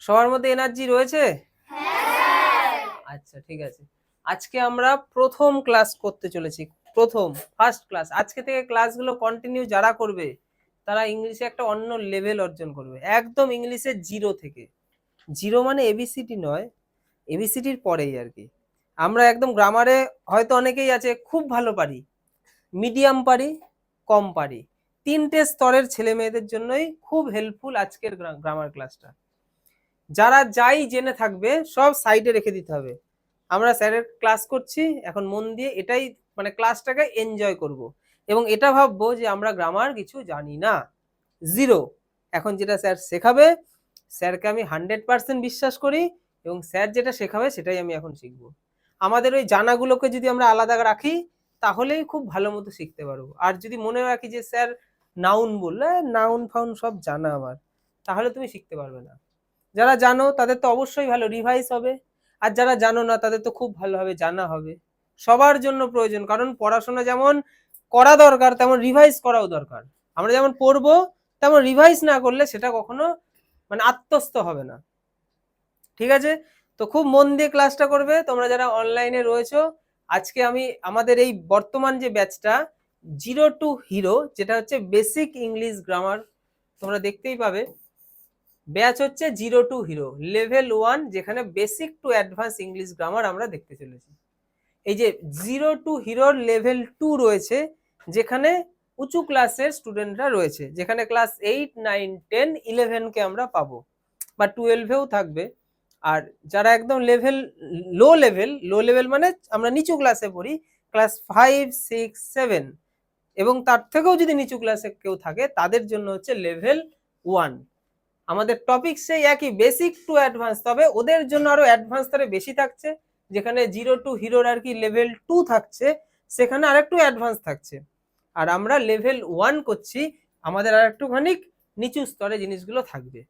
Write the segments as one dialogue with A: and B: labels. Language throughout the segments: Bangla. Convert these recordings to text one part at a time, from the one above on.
A: সবার মধ্যে এনার্জি রয়েছে? আচ্ছা ঠিক আছে। আজকে আমরা প্রথম ক্লাস করতে চলেছি, ফার্স্ট ক্লাস। আজকে থেকে ক্লাসগুলো কন্টিনিউ যারা করবে তারা ইংলিশে একটা অন্য লেভেল অর্জন করবে, একদম ইংলিশে জিরো থেকে। জিরো মানে এবিসিডি নয়, এবিসিডির পরেই আর কি। আমরা একদম গ্রামারে হয়তো অনেকেই আছে খুব ভালো পারি, মিডিয়াম পারি, কম পারি। তিনটে স্তরের ছেলে মেয়েদের জন্যই খুব হেল্পফুল আজকের গ্রামার ক্লাসটা। যারা যাই জেনে থাকবে সব সাইডে রেখে দিতে হবে। আমরা স্যারের ক্লাস করছি, এখন মন দিয়ে এটাই মানে ক্লাসটাকে এনজয় করব, এবং এটা ভাববো যে আমরা গ্রামার কিছু জানি না, জিরো। এখন যেটা স্যার শেখাবে, স্যারকে আমি 100% বিশ্বাস করি, এবং স্যার যেটা শেখাবে সেটাই আমি এখন শিখবো। আমাদের ওই জানাগুলোকে যদি আমরা আলাদা রাখি তাহলেই খুব ভালো মতো শিখতে পারবো। আর যদি মনে রাখি যে স্যার নাউন বললে, নাউন ফাউন সব জানা আমার, তাহলে তুমি শিখতে পারবে না। যারা জানো তাদের তো অবশ্যই ভালো রিভাইজ হবে, আর যারা জানো না তাদের তো খুব ভালোভাবে জানা হবে। সবার জন্য প্রয়োজন, কারণ পড়াশোনা যেমন করা দরকার তেমন রিভাইজ করাও দরকার। আমরা যেমন পড়বো তেমন রিভাইজ না করলে সেটা কখনো মানে আত্মস্থ হবে না। ঠিক আছে, তো খুব মন দিয়ে ক্লাসটা করবে তোমরা যারা অনলাইনে রয়েছো। আজকে আমি আমাদের এই বর্তমান যে ব্যাচটা জিরো টু হিরো, যেটা হচ্ছে বেসিক ইংলিশ গ্রামার, তোমরা দেখতেই পাবে ব্যাচ হচ্ছে জিরো টু হিরো লেভেল 1, যেখানে basic to advance English grammar আমরা দেখতে চলেছি। এই যে জিরো টু হিরোর লেভেল 2 রয়েছে, যেখানে উঁচু ক্লাসের স্টুডেন্টরা রয়েছে, যেখানে ক্লাস 8, 9, 10, 11কে আমরা পাবো, বা 12এও থাকবে। আর যারা একদম লো লেভেল মানে আমরা নিচু ক্লাসে পড়ি, ক্লাস 5, 6, 7, এবং তার থেকেও যদি নিচু ক্লাসে কেউ থাকে তাদের জন্য হচ্ছে লেভেল 1। আমাদের টপিক সেই একই, বেসিক টু অ্যাডভান্স, তবে ওদের জন্য আরো অ্যাডভান্স স্তরে বেশি থাকছে। যেখানে জিরো টু হিরোর আর কি লেভেল 2 থাকছে, সেখানে আরেকটু অ্যাডভান্স থাকছে। আর আমরা লেভেল 1 করছি, আমাদের আর একটুখানি নিচু স্তরে জিনিসগুলো থাকবে।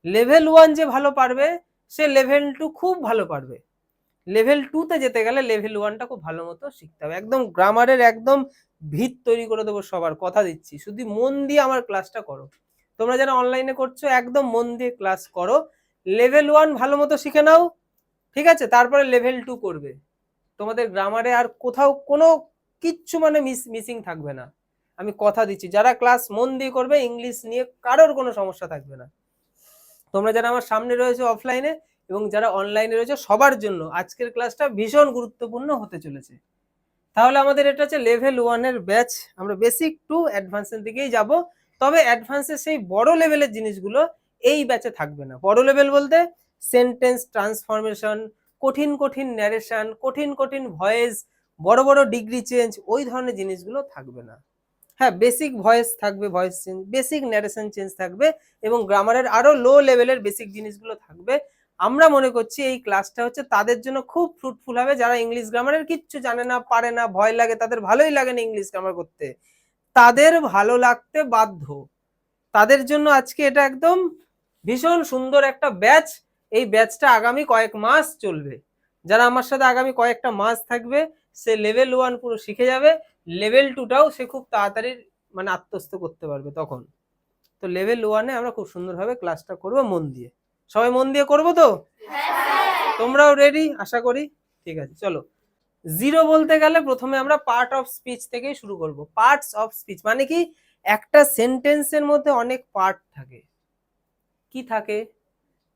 A: লেভেল 1 যে ভালো পারবে সে লেভেল 2 খুব ভালো পারবে। লেভেল 2 তে যেতে গেলে লেভেল 1টা খুব ভালো মতো শিখতে হবে। একদম গ্রামারের একদম ভিত তৈরি করে দেবো, সবার কথা দিচ্ছি, শুধু মন দিয়ে আমার ক্লাসটা করো। তোমরা যারা অনলাইনে করছো একদম মন দিয়ে ক্লাস করো, লেভেল 1 ভালো মতো শিখে নাও, ঠিক আছে, তারপরে লেভেল 2 করবে। তোমাদের গ্রামারে আর কোথাও কোনো কিচ্ছু মানে মিসিং থাকবে না, আমি কথা দিচ্ছি। যারা ক্লাস মন দিয়ে করবে ইংলিশ নিয়ে কারোর কোনো সমস্যা থাকবে না। তোমরা যারা আমার সামনে রয়েছে অফলাইনে এবং যারা অনলাইনে রয়েছে সবার জন্য আজকের ক্লাসটা ভীষণ গুরুত্বপূর্ণ হতে চলেছে। তাহলে আমাদের এটা হচ্ছে লেভেল 1 এর ব্যাচ, আমরা বেসিক টু অ্যাডভান্সের দিকেই যাব। তবে অ্যাডভান্সের সেই বড় লেভেলের জিনিসগুলো এই ব্যাচে থাকবে না। বড় লেভেল বলতে সেন্টেন্স ট্রান্সফরমেশন, কঠিন কঠিন ন্যারেশন, কঠিন কঠিন ভয়েস, বড় বড় ডিগ্রি চেঞ্জ, ওই ধরনের জিনিসগুলো থাকবে না। হ্যাঁ, বেসিক ভয়েস থাকবে, voice change, basic narration change থাকবে, এবং গ্রামারের আরো লো লেভেলের বেসিক জিনিসগুলো থাকবে। আমরা মনে করছি এই ক্লাসটা হচ্ছে তাদের জন্য খুব ফ্রুটফুল হবে, যারা ইংলিশ গ্রামারের কিচ্ছু জানে না, পারে না, ভয় লাগে, তাদের ভালোই লাগে না ইংলিশ গ্রামার করতে, তাদের ভালো লাগতে বাধ্য, তাদের জন্য আজকে এটা একদম ভীষণ সুন্দর একটা ব্যাচ। এই ব্যাচটা আগামী কয়েক মাস চলবে। যারা আমার সাথে আগামী কয়েকটা মাস থাকবে সে লেভেল 1 পুরো শিখে যাবে, লেভেল 2টাও সে খুব তাড়াতাড়ি মানে আত্মস্থ করতে পারবে তখন। তো লেভেল 1-এ আমরা খুব সুন্দরভাবে ক্লাসটা করবো মন দিয়ে। সবাই মন দিয়ে করবো তো? তোমরাও রেডি আশা করি? ঠিক আছে, চলো। জিরো বলতে গেলে প্রথমে আমরা পার্ট অফ স্পিচ থেকেই শুরু করব। পার্টস অফ স্পিচ মানে কি, একটা সেন্টেন্সের মধ্যে অনেক পার্ট থাকে। কি থাকে?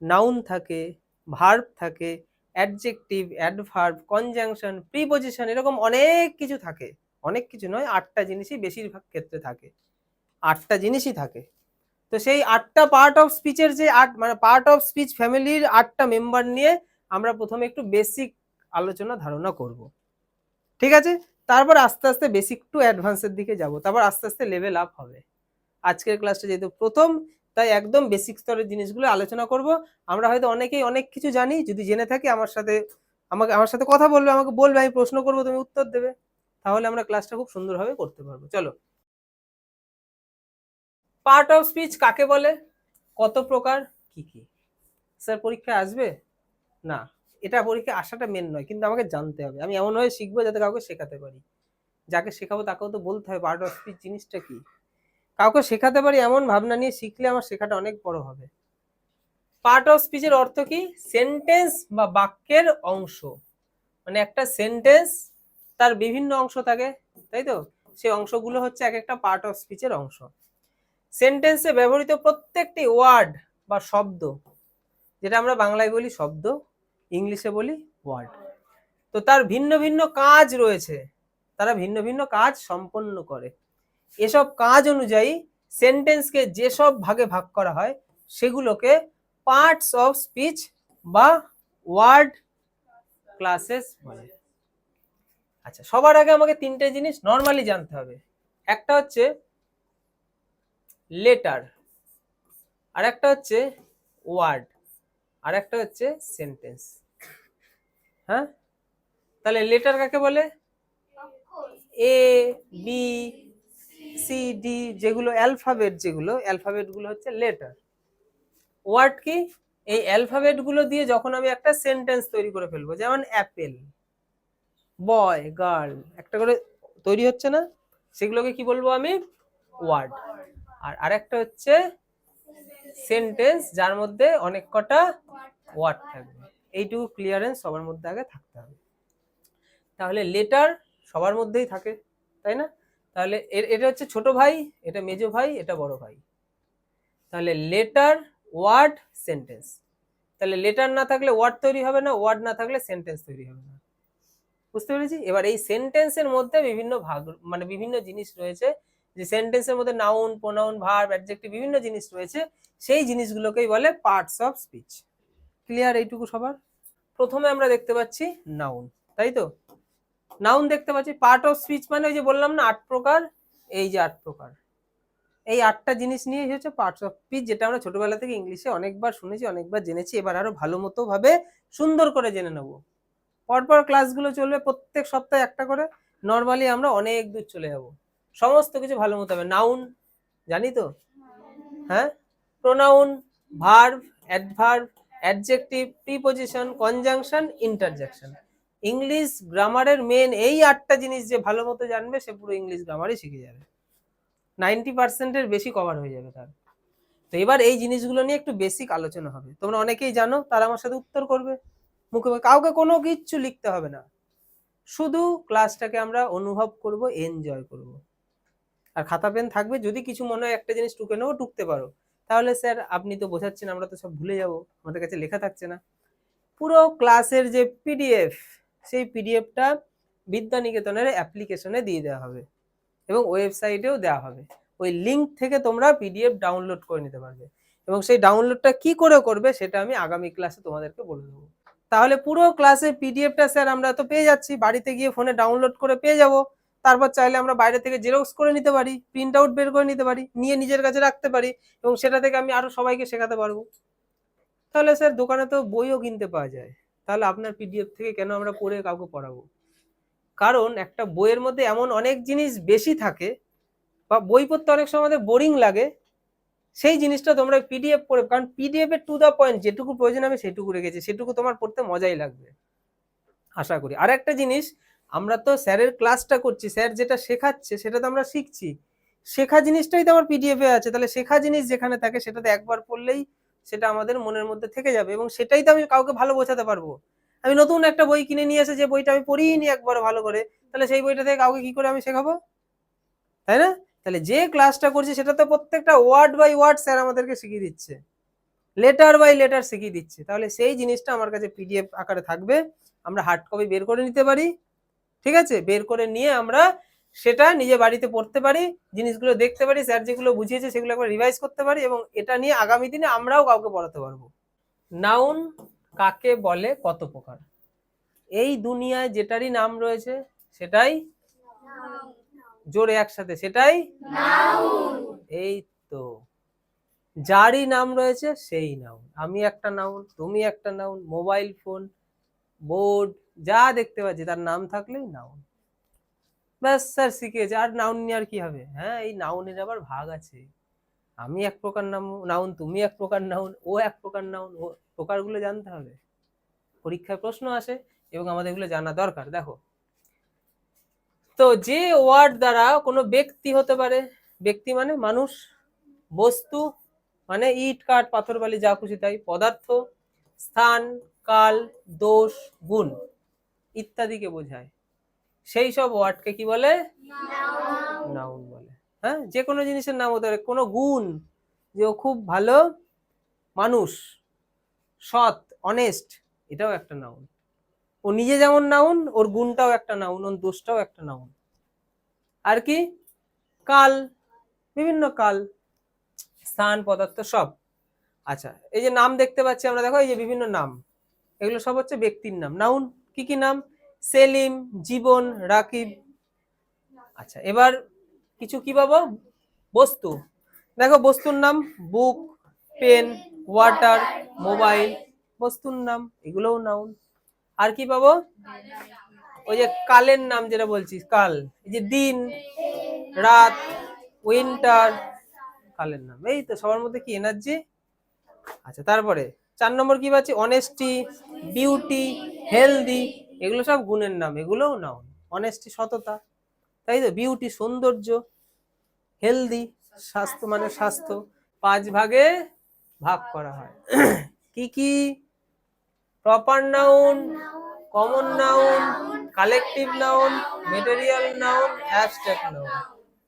A: নাউন থাকে, ভার্ব থাকে, অ্যাডজেক্টিভ, অ্যাডভার্ব, কনজাংশন, প্রিপজিশন, এরকম অনেক কিছু থাকে। অনেক কিছু নয়, 8টা জিনিসই বেশিরভাগ ক্ষেত্রে থাকে, 8টা জিনিসই থাকে। তো সেই 8টা পার্ট অফ স্পিচের যে মানে পার্ট অফ স্পিচ ফ্যামিলির 8টা মেম্বার নিয়ে আমরা প্রথমে একটু বেসিক আলোচনা ধারণা করব, ঠিক আছে? তারপর আস্তে আস্তে বেসিক টু অ্যাডভান্সের দিকে যাব, তারপর আস্তে আস্তে লেভেল আপ হবে। আজকের ক্লাসটা যেহেতু প্রথম, তাই একদম বেসিক স্তরের জিনিসগুলো আলোচনা করব। আমরা হয়তো অনেকেই অনেক কিছু জানি, যদি জেনে থাকি আমার সাথে কথা বলবে, আমাকে বলবে, আমি প্রশ্ন করবো, তুমি উত্তর দেবে, তাহলে আমরা ক্লাসটা খুব সুন্দরভাবে করতে পারবো। চলো, পার্ট অফ স্পিচ কাকে বলে, কত প্রকার, কি কি? স্যার পরীক্ষায় আসবে না, এটা পরীক্ষায় আসাটা মেন নয়, কিন্তু আমাকে জানতে হবে, আমি এমন ভাবে শিখবো যাতে কাউকে শেখাতে পারি। যাকে শেখাবো তাকেও তো বলতে হবে পার্ট অফ স্পিচ জিনিসটা কি। কাউকে শেখাতে পারি এমন ভাবনা নিয়ে শিখলে আমার শেখাটা অনেক বড় হবে। পার্ট অফ স্পিচের অর্থ কি? সেন্টেন্স বা বাক্যের অংশ, মানে একটা সেন্টেন্স তার বিভিন্ন অংশ থাকে, তাই তো, সেই অংশগুলো হচ্ছে এক একটা পার্ট অফ স্পিচের অংশ। সেন্টেন্সে ব্যবহৃত প্রত্যেকটি ওয়ার্ড বা শব্দ, যেটা আমরা বাংলায় বলি শব্দ, ইংলিশে বলি ওয়ার্ড, তো তার ভিন্ন ভিন্ন কাজ রয়েছে, তারা ভিন্ন ভিন্ন কাজ সম্পন্ন করে। এসব কাজ অনুযায়ী সেন্টেন্সকে যেসব ভাগে ভাগ করা হয় সেগুলোকে পার্টস অফ স্পিচ বা ওয়ার্ড ক্লাসেস বলে। আচ্ছা, সবার আগে আমাকে তিনটে জিনিস নর্মালি জানতে হবে। একটা হচ্ছে লেটার, আর একটা হচ্ছে ওয়ার্ড, আর একটা হচ্ছে সেন্টেন্স। হ্যাঁ, তাহলে লেটার কাকে বলে? এ, বি, সি, ডি, যেগুলো অ্যালফাবেট, গুলো হচ্ছে লেটার। ওয়ার্ড কি? এই অ্যালফাবেট গুলো দিয়ে যখন আমি একটা সেন্টেন্স তৈরি করে ফেলবো, যেমন অ্যাপেল, বয়, গার্ল, একটা করে তৈরি হচ্ছে না, সেগুলোকে কি বলবো আমি? ওয়ার্ড। আর আরেকটা হচ্ছে সেন্টেন্স, যার মধ্যে অনেক কটা ওয়ার্ড থাকবে। এইটুকু ক্লিয়ারেন্স সবার মধ্যে আগে থাকতে হবে। তাহলে লেটার সবার মধ্যেই থাকে, তাই না? তাহলে এটা হচ্ছে ছোট ভাই, এটা মেজো ভাই, এটা বড় ভাই। তাহলে লেটার, ওয়ার্ড, সেন্টেন্স। তাহলে লেটার না থাকলে ওয়ার্ড তৈরি হবে না, ওয়ার্ড না থাকলে সেন্টেন্স তৈরি হবে না। বুঝতে পেরেছি? এবার এই সেন্টেন্সের মধ্যে বিভিন্ন ভাগ, মানে বিভিন্ন জিনিস রয়েছে, যে সেন্টেন্সের মধ্যে নাউন, প্রোনাউন, ভার্ব, অ্যাডজেক্টিভ, বিভিন্ন জিনিস রয়েছে, সেই জিনিসগুলোকেই বলে পার্টস অফ স্পিচ। ক্লিয়ার এইটুকু সবার? প্রথমে আমরা দেখতে পাচ্ছি নাউন, তাই তো? নাউন দেখতে পাচ্ছি। পার্ট অফ স্পিচ মানে ওই যে বললাম না 8 প্রকার, এই যে 8 প্রকার, এই 8টা জিনিস নিয়ে হচ্ছে পার্টস অফ স্পিচ, যেটা আমরা ছোটবেলা থেকে ইংলিশে অনেকবার শুনেছি, অনেকবার জেনেছি। এবার আরো ভালো মতো ভাবে সুন্দর করে জেনে নেবো। পরপর ক্লাসগুলো চলবে, প্রত্যেক সপ্তাহে একটা করে। নর্মালি আমরা অনেক দূর চলে যাব, সমস্ত কিছু ভালো মতো হবে। নাউন জানি তো, হ্যাঁ? Pronoun, verb, adverb, adjective, preposition, conjunction, interjection. English গ্রামারের মেন এই 8টা জিনিস যে ভালো মতো জানবে, সে পুরো ইংলিশ গ্রামারই শিখে যাবে, 90% বেশি কভার হয়ে যাবে তার। তো এবার এই জিনিসগুলো নিয়ে একটু বেসিক আলোচনা হবে। তোমরা অনেকেই জানো, তারা আমার সাথে উত্তর করবে মুখে, কাউকে কোনো কিচ্ছু লিখতে হবে না, শুধু ক্লাসটাকে আমরা অনুভব করব, এনজয় করব। আর খাতা পেন থাকবে, যদি কিছু মনে হয় একটা জিনিস টুকে নেবো, টুকতে পারো। তাহলে স্যার আপনি তো বোঝাচ্ছেন, আমরা তো সব ভুলে যাব, আমাদের কাছে লেখা থাকছে না। পুরো ক্লাসের যে পিডিএফ, সেই পিডিএফটা বিদ্যানিকেতনের অ্যাপ্লিকেশনে দিয়ে দেওয়া হবে এবং ওয়েবসাইটেও দেওয়া হবে। ওই লিঙ্ক থেকে তোমরা পিডিএফ ডাউনলোড করে নিতে পারবে, এবং সেই ডাউনলোডটা কি করে করবে সেটা আমি আগামী ক্লাসে তোমাদেরকে বলে দেবো। তাহলে পুরো ক্লাসের পিডিএফটা স্যার আমরা তো পেয়ে যাচ্ছি, বাড়িতে গিয়ে ফোনে ডাউনলোড করে পেয়ে যাব। তারপর চাইলে আমরা বাইরে থেকে জেরক্স করে নিতে পারি, প্রিন্ট আউট বের করে নিতে পারি, নিয়ে নিজের কাছে রাখতে পারি, এবং সেটা থেকে আমি আরো সবাইকে শেখাতে পারবো। তাহলে স্যার দোকানে তো বইও কিনতে পাওয়া যায়, তাহলে আপনার পিডিএফ থেকে কেন আমরা পড়ে কাউকে পড়াবো? কারণ একটা বইয়ের মধ্যে এমন অনেক জিনিস বেশি থাকে, বা বই পড়তে অনেক সময় আমাদের বোরিং লাগে, সেই জিনিসটা তোমরা পিডিএফ পড়ে, কারণ পিডিএফ এর টু দা পয়েন্ট, যেটুকু প্রয়োজন আমি সেটুকু রেখেছি, সেটুকু তোমার পড়তে মজাই লাগবে আশা করি। আর একটা জিনিস, আমরা তো স্যারের ক্লাসটা করছি, স্যার যেটা শেখাচ্ছে সেটা তো আমরা শিখছি, শেখা জিনিসটাই তো আমার পিডিএফ এ আছে। তাহলে শেখা জিনিস যেখানে থাকে সেটাতে একবার পড়লেই সেটা আমাদের মনের মধ্যে থেকে যাবে, এবং সেটাই তো আমি কাউকে ভালো বোঝাতে পারবো। আমি নতুন একটা বই কিনে নিয়ে এসে যে বইটা আমি পড়িনি একবার ভালো করে, তাহলে সেই বইটা থেকে কাউকে কি করে আমি শেখাবো, তাই না? তাহলে যে ক্লাসটা করছি সেটা তো প্রত্যেকটা ওয়ার্ড বাই ওয়ার্ড স্যার আমাদেরকে শিখিয়ে দিচ্ছে, লেটার বাই লেটার শিখিয়ে দিচ্ছে। তাহলে সেই জিনিসটা আমার কাছে পিডিএফ আকারে থাকবে, আমরা হার্ড কপি বের করে নিতে পারি, ঠিক আছে? বের করে নিয়ে আমরা সেটা নিজে বাড়িতে পড়তে পারি, জিনিসগুলো দেখতে পারি, স্যার যেগুলো বুঝিয়েছে সেগুলো একবার রিভাইজ করতে পারি, এবং এটা নিয়ে আগামী দিনে আমরাও কাউকে পড়াতে পারবো। নাউন কাকে বলে, কত প্রকার? এই দুনিয়ায় যেটারই নাম রয়েছে সেটাই, জোরে একসাথে, সেটাই নাউন। এই তো, যারই নাম রয়েছে সেই নাউন। আমি একটা নাউন, তুমি একটা নাউন, মোবাইল ফোন, বোর্ড, যা দেখতে পাচ্ছি তার নাম থাকলেই নাউন। ব্যাস স্যার শিখেছে, আর নাউন নিয়ে আর কি হবে? হ্যাঁ, এই নাউনের আবার ভাগ আছে, আমি এক প্রকার নাউন, তুমি এক প্রকার নাউন, ও এক প্রকার নাউন। ও প্রকারগুলো জানতে হবে, পরীক্ষায় প্রশ্ন আসে, এবং আমাদের এগুলো জানা দরকার। দেখো, তো যে ওয়ার্ড দ্বারা কোনো ব্যক্তি হতে পারে, ব্যক্তি মানে মানুষ, বস্তু মানে ইট কাঠ পাথর বালি যা খুশি তাই। পদার্থ, স্থান, কাল, দোষ, গুণ ইত্যাদিকে বোঝায়। সেই সব ওয়ার্ডকে কি বলে? নাউন বলে। হ্যাঁ, যে কোনো জিনিসের নাম হতে পারে। কোনো গুণ, যে ও খুব ভালো মানুষ, সৎ, অনেস্ট, এটাও একটা নাউন। ও নিজে যেমন নাউন, ওর গুণটাও একটা নাউন, ওর দোষটাও একটা নাউন। আর কি? কাল, বিভিন্ন কাল, স্থান, পদার্থ সব। আচ্ছা, এই যে নাম দেখতে পাচ্ছি আমরা, দেখো এই যে বিভিন্ন নাম, এগুলো সব হচ্ছে ব্যক্তির নাম। নাউন কি কি নাম? সেলিম, জীবন, রাকিব। আচ্ছা, এবার কিছু কি পাবো? বস্তু। দেখো বস্তুর নাম বুক, পেন, ওয়াটার, মোবাইল, বস্তুর নাম, এগুলোও নাউন। আর কি পাবো? ওই যে কালের নাম যেটা বলছিস, কাল, এই যে দিন, রাত, উইন্টার, কালের নাম। এই তো, সবার মধ্যে কি এনার্জি। আচ্ছা, তারপরে 4 নম্বর কি পাচ্ছি? অনেস্টি, বিউটি, হেলদি, এগুলো সব গুণের নাম, এগুলোও নাউন। অনেস্টি সততা, তাই তো। বিউটি সৌন্দর্য, হেলদি স্বাস্থ্য, মানে স্বাস্থ্য। 5 ভাগে ভাগ করা হয়। কি কি? Proper noun, common noun, collective noun, material noun, abstract noun.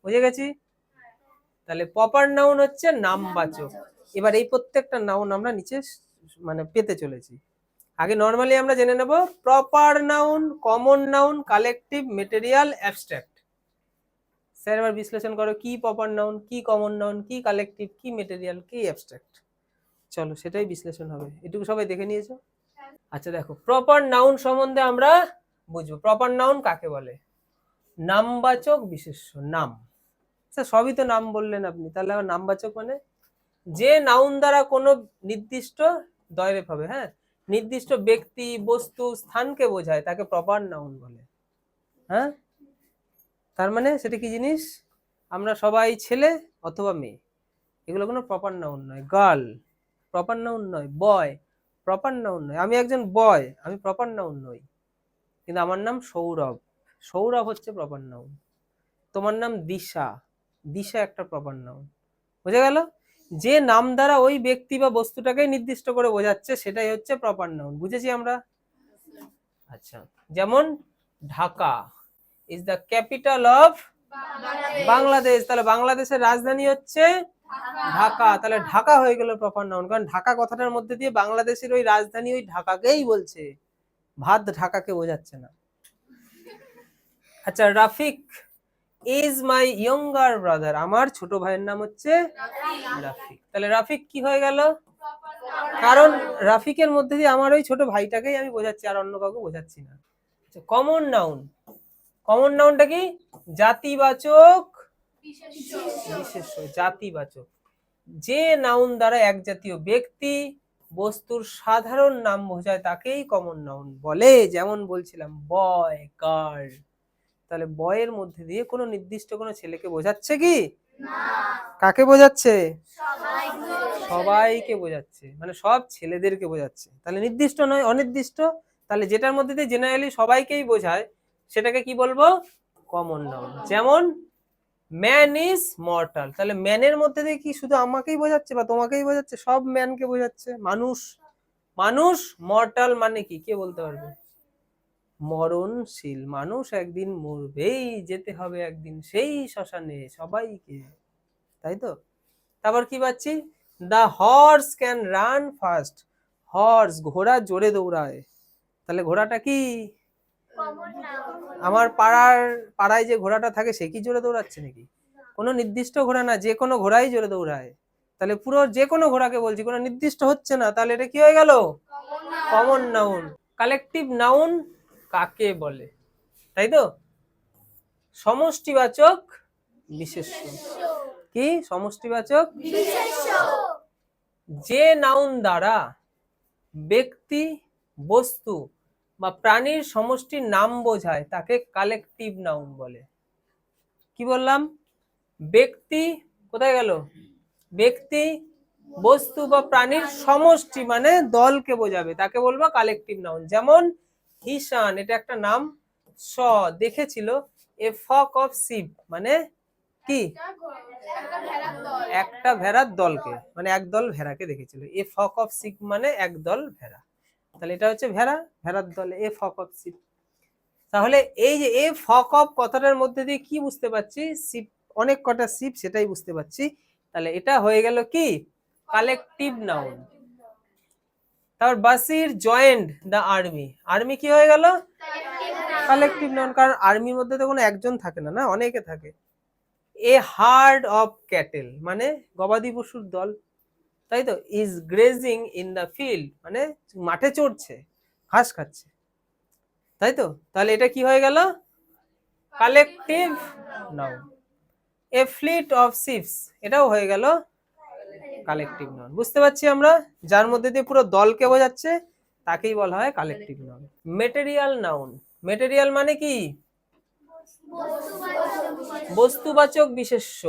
A: বুঝে গেছি? তাহলে প্রপার নাউন হচ্ছে নামবাচক। এবার এই প্রত্যেকটা নাউন আমরা নিচে মানে পেতে চলেছি। আগে নরমালি আমরা জেনে নেব proper noun, common noun, collective, material, abstract. Sir এবার বিশ্লেষণ করো, কি প্রপার নাউন, কি কমন নাউন, কি কালেকটিভ, কি ম্যাটেরিয়াল, কি অ্যাবস্ট্রাক্ট। চলো সেটাই বিশ্লেষণ হবে। এটুকু সবাই দেখে নিয়েছো? আচ্ছা দেখো, প্রপার নাউন সম্বন্ধে আমরা বুঝবো। প্রপার নাউন কাকে বলে? নামবাচক বিশেষ্য, নাম। স্যার সবই তো নাম বললেন আপনি, তাহলে আবার নামবাচক মানে? যে নাউন দ্বারা কোনো নির্দিষ্ট দয়রেফ হবে, হ্যাঁ, নির্দিষ্ট ব্যক্তি, বস্তু, স্থানকে বোঝায়, তাকে প্রপার নাউন বলে। হ্যাঁ, তার মানে সেটা কি জিনিস? আমরা সবাই ছেলে অথবা মেয়ে, এগুলো কোনো প্রপার নাউন নয়। গার্ল প্রপার নাউন নয়, বয় প্রপার নাউন নয়। আমি একজন বয়, আমি প্রপার নাউন নই, কিন্তু আমার নাম সৌরভ, সৌরভ হচ্ছে প্রপার নাউন। তোমার নাম দিশা, দিশা একটা প্রপার নাউন। বুঝে গেল? যে নাম দ্বারা ওই ব্যক্তি বা বস্তুটাকে নির্দিষ্ট করে বোঝাচ্ছে, সেটাই হচ্ছে প্রপার নাউন। বুঝেছি আমরা? আচ্ছা, যেমন Dhaka is the capital of Bangladesh, তাহলে বাংলাদেশের রাজধানী হচ্ছে ঢাকা, তাহলে ঢাকা হয়ে গেল প্রপার নাউন। কারণ ঢাকা কথাটার মধ্যে দিয়ে বাংলাদেশের ওই রাজধানী ওই ঢাকাকেই বলছে, ভাত ঢাকাকে বোঝাচ্ছে না। আচ্ছা, Rafiq is my younger brother, আমার ছোট ভাইয়ের নাম হচ্ছে রাফিক। তাহলে রাফিক কি হয়ে গেল? কারণ রাফিকের মধ্যে দিয়ে আমার ওই ছোট ভাইটাকেই আমি বোঝাচ্ছি, আর অন্য কাউকে বোঝাচ্ছি না। কমন নাউন, কমন নাউনটা কি? জাতিবাচক বিশেষ্য, জাতিবাচক। যে নাউন দ্বারা এক জাতীয় ব্যক্তি, বস্তুর সাধারণ নাম বোঝায়, তাকেই কমন নাউন বলে। যেমন বলছিলাম বয়, গার্ল। তাহলে বয়ের মধ্যে দিয়ে কোনো নির্দিষ্ট কোনো ছেলেকে বোঝাচ্ছে কি? কাকে বোঝাচ্ছে? সবাইকে বোঝাচ্ছে, মানে সব ছেলেদেরকে বোঝাচ্ছে। তাহলে নির্দিষ্ট নয়, অনির্দিষ্ট। তাহলে যেটার মধ্যে দিয়ে জেনারেলি সবাইকেই বোঝায়, সেটাকে কি বলবো? Common noun. যেমন ম্যান ইজ মর্টাল, তাহলে ম্যানের মধ্যে দিয়ে কি শুধু আমাকেই বোঝাচ্ছে বা তোমাকেই বোঝাচ্ছে? সব ম্যানকে বোঝাচ্ছে। মানুষ, মানুষ মর্টাল মানে কি? কে বলতে পারবে? মরণশীল, মানুষ একদিন মরবেই, যেতে হবে একদিন সেই শ্মশানে সবাইকে, তাই তো। তারপর কি পাচ্ছি? The horse can run fast, horse ঘোড়া জোরে দৌড়ায়। তাহলে ঘোড়াটা কি? আমার পাড়ায় যে ঘোড়াটা থাকে সে কি জোরে দৌড়াচ্ছে নাকি? কোনো নির্দিষ্ট ঘোড়া না, যে কোনো ঘোড়াই জোরে দৌড়ায়। তাহলে পুরো যে কোনো ঘোড়াকে বলছি, কোনো নির্দিষ্ট হচ্ছে না, তাহলে এটা কি হয়ে গেল? Common noun. কালেকটিভ নাউন কাকে বলে? তাই তো, সমষ্টিবাচক বিশেষ্য। কি? সমষ্টিবাচক বিশেষ্য। যে নাউন দ্বারা ব্যক্তি, বস্তু বা প্রাণীর সমষ্টির নাম বোঝায়, তাকে কালেকটিভ নাউন বলে। কি বললাম? ব্যক্তি, কোথায় গেল? ব্যক্তি, বস্তু বা প্রাণীর সমষ্টি মানে দলকে বোঝাবে, তাকে বলবো কালেকটিভ নাউন। যেমন ঈশান, এটা একটা নাম। স দেখেছিল, এ ফক অফ শিপ মানে কি একটা ভেড়ার দলকে, মানে একদল ভেড়াকে দেখেছিল। এ ফক অফ শিপ মানে একদল ভেড়া, তাহলে এটা হচ্ছে ভেড়া, ভেড়ার দলে এ ফক অফ শিপ। তাহলে এই যে এ ফক অফ কথাটার মধ্যে দিয়ে কি বুঝতে পারছি, শিপ অনেক কটা শিপ সেটাই বুঝতে পারছি। তাহলে এটা হয়ে গেল কি কালেকটিভ নাউন। তারপর বাসির জয়েন্ট দ্য আর্মি, আর্মি কি হয়ে গেল কালেকটিভ নাউন, কারণ আর্মির মধ্যে তো কোনো একজন থাকে না, না অনেকে থাকে। এ হার্ড অফ ক্যাটেল মানে গবাদি পশুর দল, তাই তো। Is grazing in the field মানে মাঠে চড়ছে, ঘাস খাচ্ছে, তাই তো। তাহলে এটা কি হয়ে গেল collective noun. A fleet of ships এটাও হয়ে গেল কালেকটিভ নাউন। বুঝতে পারছি আমরা, যার মধ্যে দিয়ে পুরো দলকে বোঝাচ্ছে তাকেই বলা হয় collective noun. Material noun, material মানে কি বস্তুবাচক বিশেষ্য,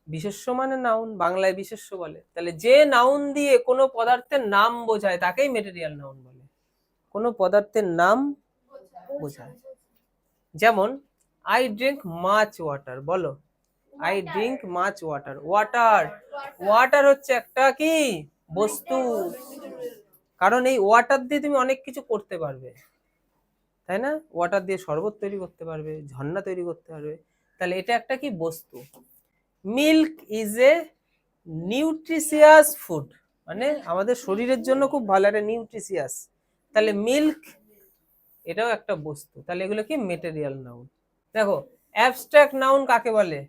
A: বিশেষ্য মানে নাউন, বাংলায় বিশেষ্য বলে। তাহলে যে নাউন দিয়ে কোনো পদার্থের নাম বোঝায় তাকেই মেটেরিয়াল নাউন বলে, কোনো পদার্থের নাম বোঝায়। যেমন আই ড্রিঙ্ক মাচ ওয়াটার, বলো I drink much water. Water, water হচ্ছে একটা কি বস্তু, কারণ এই ওয়াটার দিয়ে তুমি অনেক কিছু করতে পারবে, তাই না। ওয়াটার দিয়ে শরবত তৈরি করতে পারবে, ঝর্ণা তৈরি করতে পারবে, তাহলে এটা একটা কি বস্তু। Milk is a nutritious food মানে আমাদের শরীরের জন্য খুব ভালো, একটা নিউট্রিশিয়াস, তাহলে মিল্ক এটাও একটা বস্তু। তাহলে এগুলো কি মেটেরিয়াল নাউন। দেখো অ্যাবস্ট্রাক্ট নাউন কাকে বলে,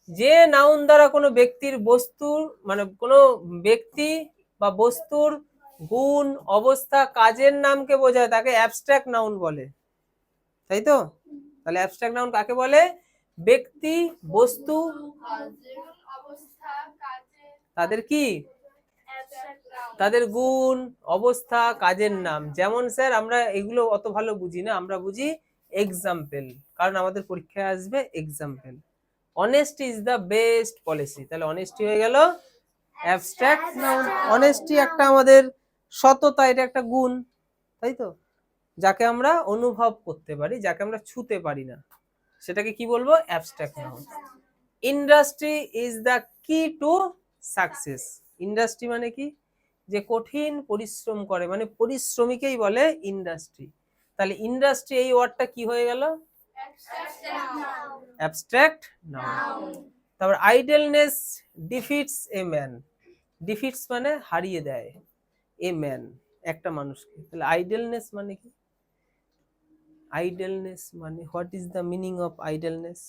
A: যে নাউন দ্বারা কোনো ব্যক্তির বস্তুর মানে কোনো ব্যক্তি বা বস্তুর গুণ অবস্থা কাজের নামকে বোঝায় তাকে অ্যাবস্ট্রাক্ট নাউন বলে, তাই তো। তাহলে অ্যাবস্ট্রাক্ট নাউন কাকে বলে, ব্যক্তি বস্তু তাদের কি তাদের গুণ অবস্থা কাজের নাম। যেমন স্যার আমরা এগুলো অত ভালো বুঝি না, আমরা বুঝি এক্সাম্পল, কারণ আমাদের পরীক্ষায় আসবে example. Honesty is the best policy, তাহলে অনেস্টি হয়ে গেল অ্যাবস্ট্রাক্ট নাউন। অনেস্টি একটা আমাদের সততা, এটা একটা গুণ, তাই তো, যাকে আমরা অনুভব করতে পারি, যাকে আমরা ছুতে পারি না, সেটাকে কি বলবো abstract noun. Industry is the কি টু সাকসেস, ইন্ডাস্ট্রি মানে কি যে কঠিন পরিশ্রম করে, মানে পরিশ্রমীকেই বলে ইন্ডাস্ট্রি। তাহলে ইন্ডাস্ট্রি এই ওয়ার্ডটা কি হয়ে গেল অ্যাবস্ট্রাক্ট নাউন। তারপর আইডলনেস ডিফিটস এ ম্যান, ডিফিটস মানে হারিয়ে দেয়, এ ম্যান একটা মানুষকে। তাহলে আইডলনেস মানে কি, আইডলনেস মানে what is the meaning of idleness,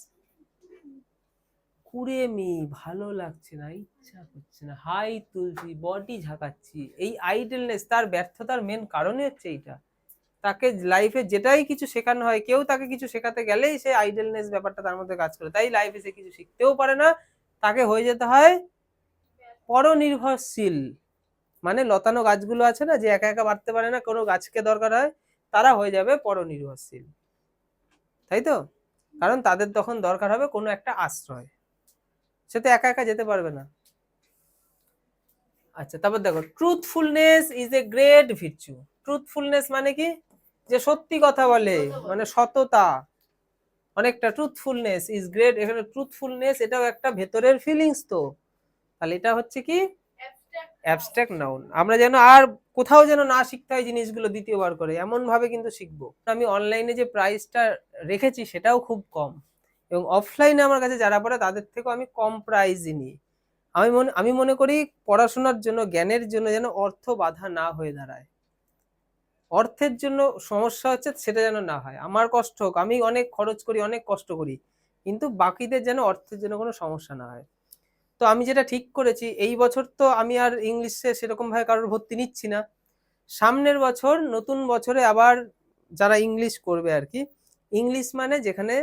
A: কুড়েমি, ভালো লাগছে না, ইচ্ছা করছে না, হাই তুলছি, বডি ঝাঁকাচ্ছি, এই আইডলনেস। তার ব্যর্থতার মেন কারণই হচ্ছে এইটা, তাকে লাইফে যেটাই কিছু শেখানো হয়, কেউ তাকে কিছু শেখাতে গেলেই সে আইডলনেস ব্যাপারটা তার মধ্যে কাজ করে, তাই লাইফে সে কিছু শিখতেও পারে না, তাকে হয়ে যেতে হয় পরনির্ভরশীল। মানে লতানো গাছগুলো আছে না, যে একা একা বাড়তে পারে না, কোনো গাছকে দরকার হয়, তারা হয়ে যাবে পরনির্ভরশীল, তাই তো, কারণ তাদের তখন দরকার হবে কোনো একটা আশ্রয়, সে তো একা একা যেতে পারবে না। আচ্ছা তারপর দেখো truthfulness is a great virtue, truthfulness মানে কি যে সত্যি কথা বলে, মানে সততা অনেকটা, ট্রুথফুলনেস ইজ গ্রেট, এখানে ট্রুথফুলনেস এটাও একটা ভেতরের ফিলিংস তো, তাহলে এটা হচ্ছে কি অ্যাবস্ট্রাক্ট নাউন। আমরা যেন আর কোথাও যেন না শিখতে হয় জিনিসগুলো দ্বিতীয়বার করে, এমন ভাবে কিন্তু শিখবো। আমি অনলাইনে যে প্রাইসটা রেখেছি সেটাও খুব কম, এবং অফলাইনে আমার কাছে যারা পড়ে তাদের থেকেও আমি কম প্রাইসই নিই। আমি মনে করি পড়াশোনার জন্য, জ্ঞানের জন্য যেন অর্থ বাধা না হয়ে দাঁড়ায়, অর্থের জন্য সমস্যা হচ্ছে সেটা যেন না হয়। আমার কষ্ট হোক, আমি অনেক খরচ করি, অনেক কষ্ট করি, কিন্তু বাকিদের যেন অর্থের জন্য কোনো সমস্যা না হয়। তো আমি যেটা ঠিক করেছি, এই বছর তো আমি আর ইংলিশে সেরকম ভাবে কারোর ভর্তি নিচ্ছি না, সামনের বছর নতুন বছরে আবার যারা ইংলিশ করবে আর কি, ইংলিশ মানে যেখানে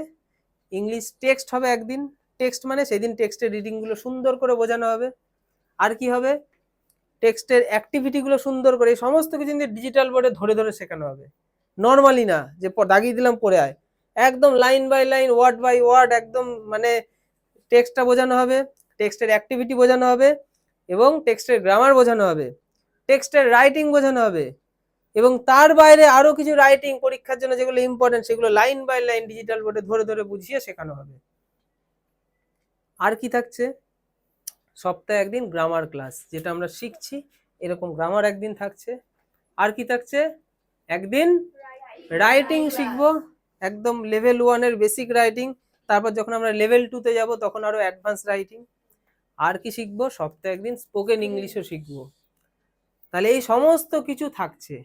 A: ইংলিশ টেক্সট হবে একদিন, টেক্সট মানে সেদিন টেক্সটের রিডিং গুলো সুন্দর করে বোঝানো হবে, আর কি হবে টেক্সটের অ্যাক্টিভিটি গুলো সুন্দর করে, এই সমস্ত কিছু ডিজিটাল বোর্ডে ধরে ধরে শেখানো হবে, নর্মালি না যে দাগিয়ে দিলাম পড়ে আয়, একদম line by line word by word একদম, মানে টেক্সটটা বোঝানো হবে, টেক্সটের অ্যাক্টিভিটি বোঝানো হবে, এবং টেক্সটের গ্রামার বোঝানো হবে, টেক্সটের রাইটিং বোঝানো হবে, এবং তার বাইরে আরো কিছু রাইটিং পরীক্ষার জন্য যেগুলো ইম্পর্টেন্ট সেগুলো লাইন বাই লাইন ডিজিটাল বোর্ডে ধরে ধরে বুঝিয়ে শেখানো হবে। আর কি থাকছে, সপ্তাহে একদিন গ্রামার ক্লাস, যেটা আমরা শিখছি এরকম গ্রামার একদিন থাকছে। আর কি থাকছে, একদিন রাইটিং শিখবো, একদম লেভেল 1 এর বেসিক রাইটিং, তারপর যখন আমরা লেভেল 2 তে যাব তখন আরো অ্যাডভান্স রাইটিং। আর কি শিখবো, সপ্তাহে একদিন স্পোকেন ইংলিশও শিখবো। তাহলে এই সমস্ত কিছু থাকছে।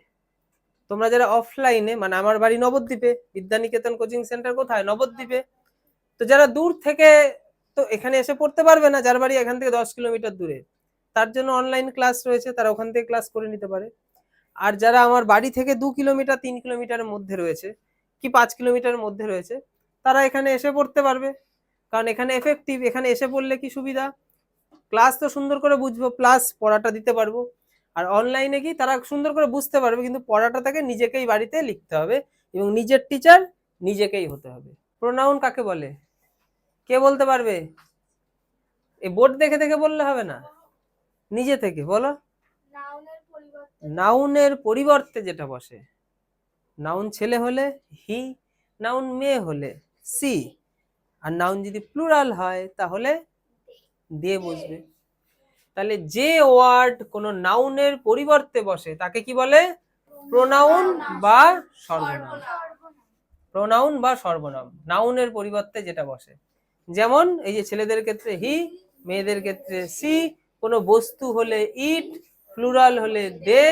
A: তোমরা যারা অফলাইনে, মানে আমার বাড়ি নবদ্বীপে, বিদ্যানিকেতন কোচিং সেন্টার কোথায়, নবদ্বীপে। তো যারা দূর থেকে তো এখানে এসে পড়তে পারবে না, যার বাড়ি এখান থেকে 10 কিলোমিটার দূরে, তার জন্য অনলাইন ক্লাস রয়েছে, তারা ওখান থেকে ক্লাস করে নিতে পারে। আর যারা আমার বাড়ি থেকে 2 কিলোমিটার 3 কিলোমিটারের মধ্যে রয়েছে, কি 5 কিলোমিটারের মধ্যে রয়েছে, তারা এখানে এসে পড়তে পারবে। কারণ এখানে এফেক্টিভ, এখানে এসে পড়লে কি সুবিধা, ক্লাস তো সুন্দর করে বুঝবো, প্লাস পড়াটা দিতে পারবো। আর অনলাইনে কি তারা সুন্দর করে বুঝতে পারবে, কিন্তু পড়াটা তাকে নিজেকেই বাড়িতে লিখতে হবে এবং নিজের টিচার নিজেকেই হতে হবে। প্রোনাউন কাকে বলে, কে বলতে পারবে? এই বোর্ড দেখে দেখে বললে হবে না, নিজে থেকে বলো। নাউনের পরিবর্তে যেটা বসে, নাউন ছেলে হলে হি, নাউন মেয়ে হলে সি, আর নাউন যদি প্লুরাল হয় তাহলে দে বসবে। তাহলে যে ওয়ার্ড কোন নাউনের পরিবর্তে বসে তাকে কি বলে, প্রোনাউন বা সর্বনাম। প্রোনাউন বা সর্বনাম, নাউনের পরিবর্তে যেটা বসে। যেমন এই যে ছেলেদের ক্ষেত্রে হি, মেয়েদের ক্ষেত্রে সি, কোনো বস্তু হলে ইট, প্লুরাল হলে দে,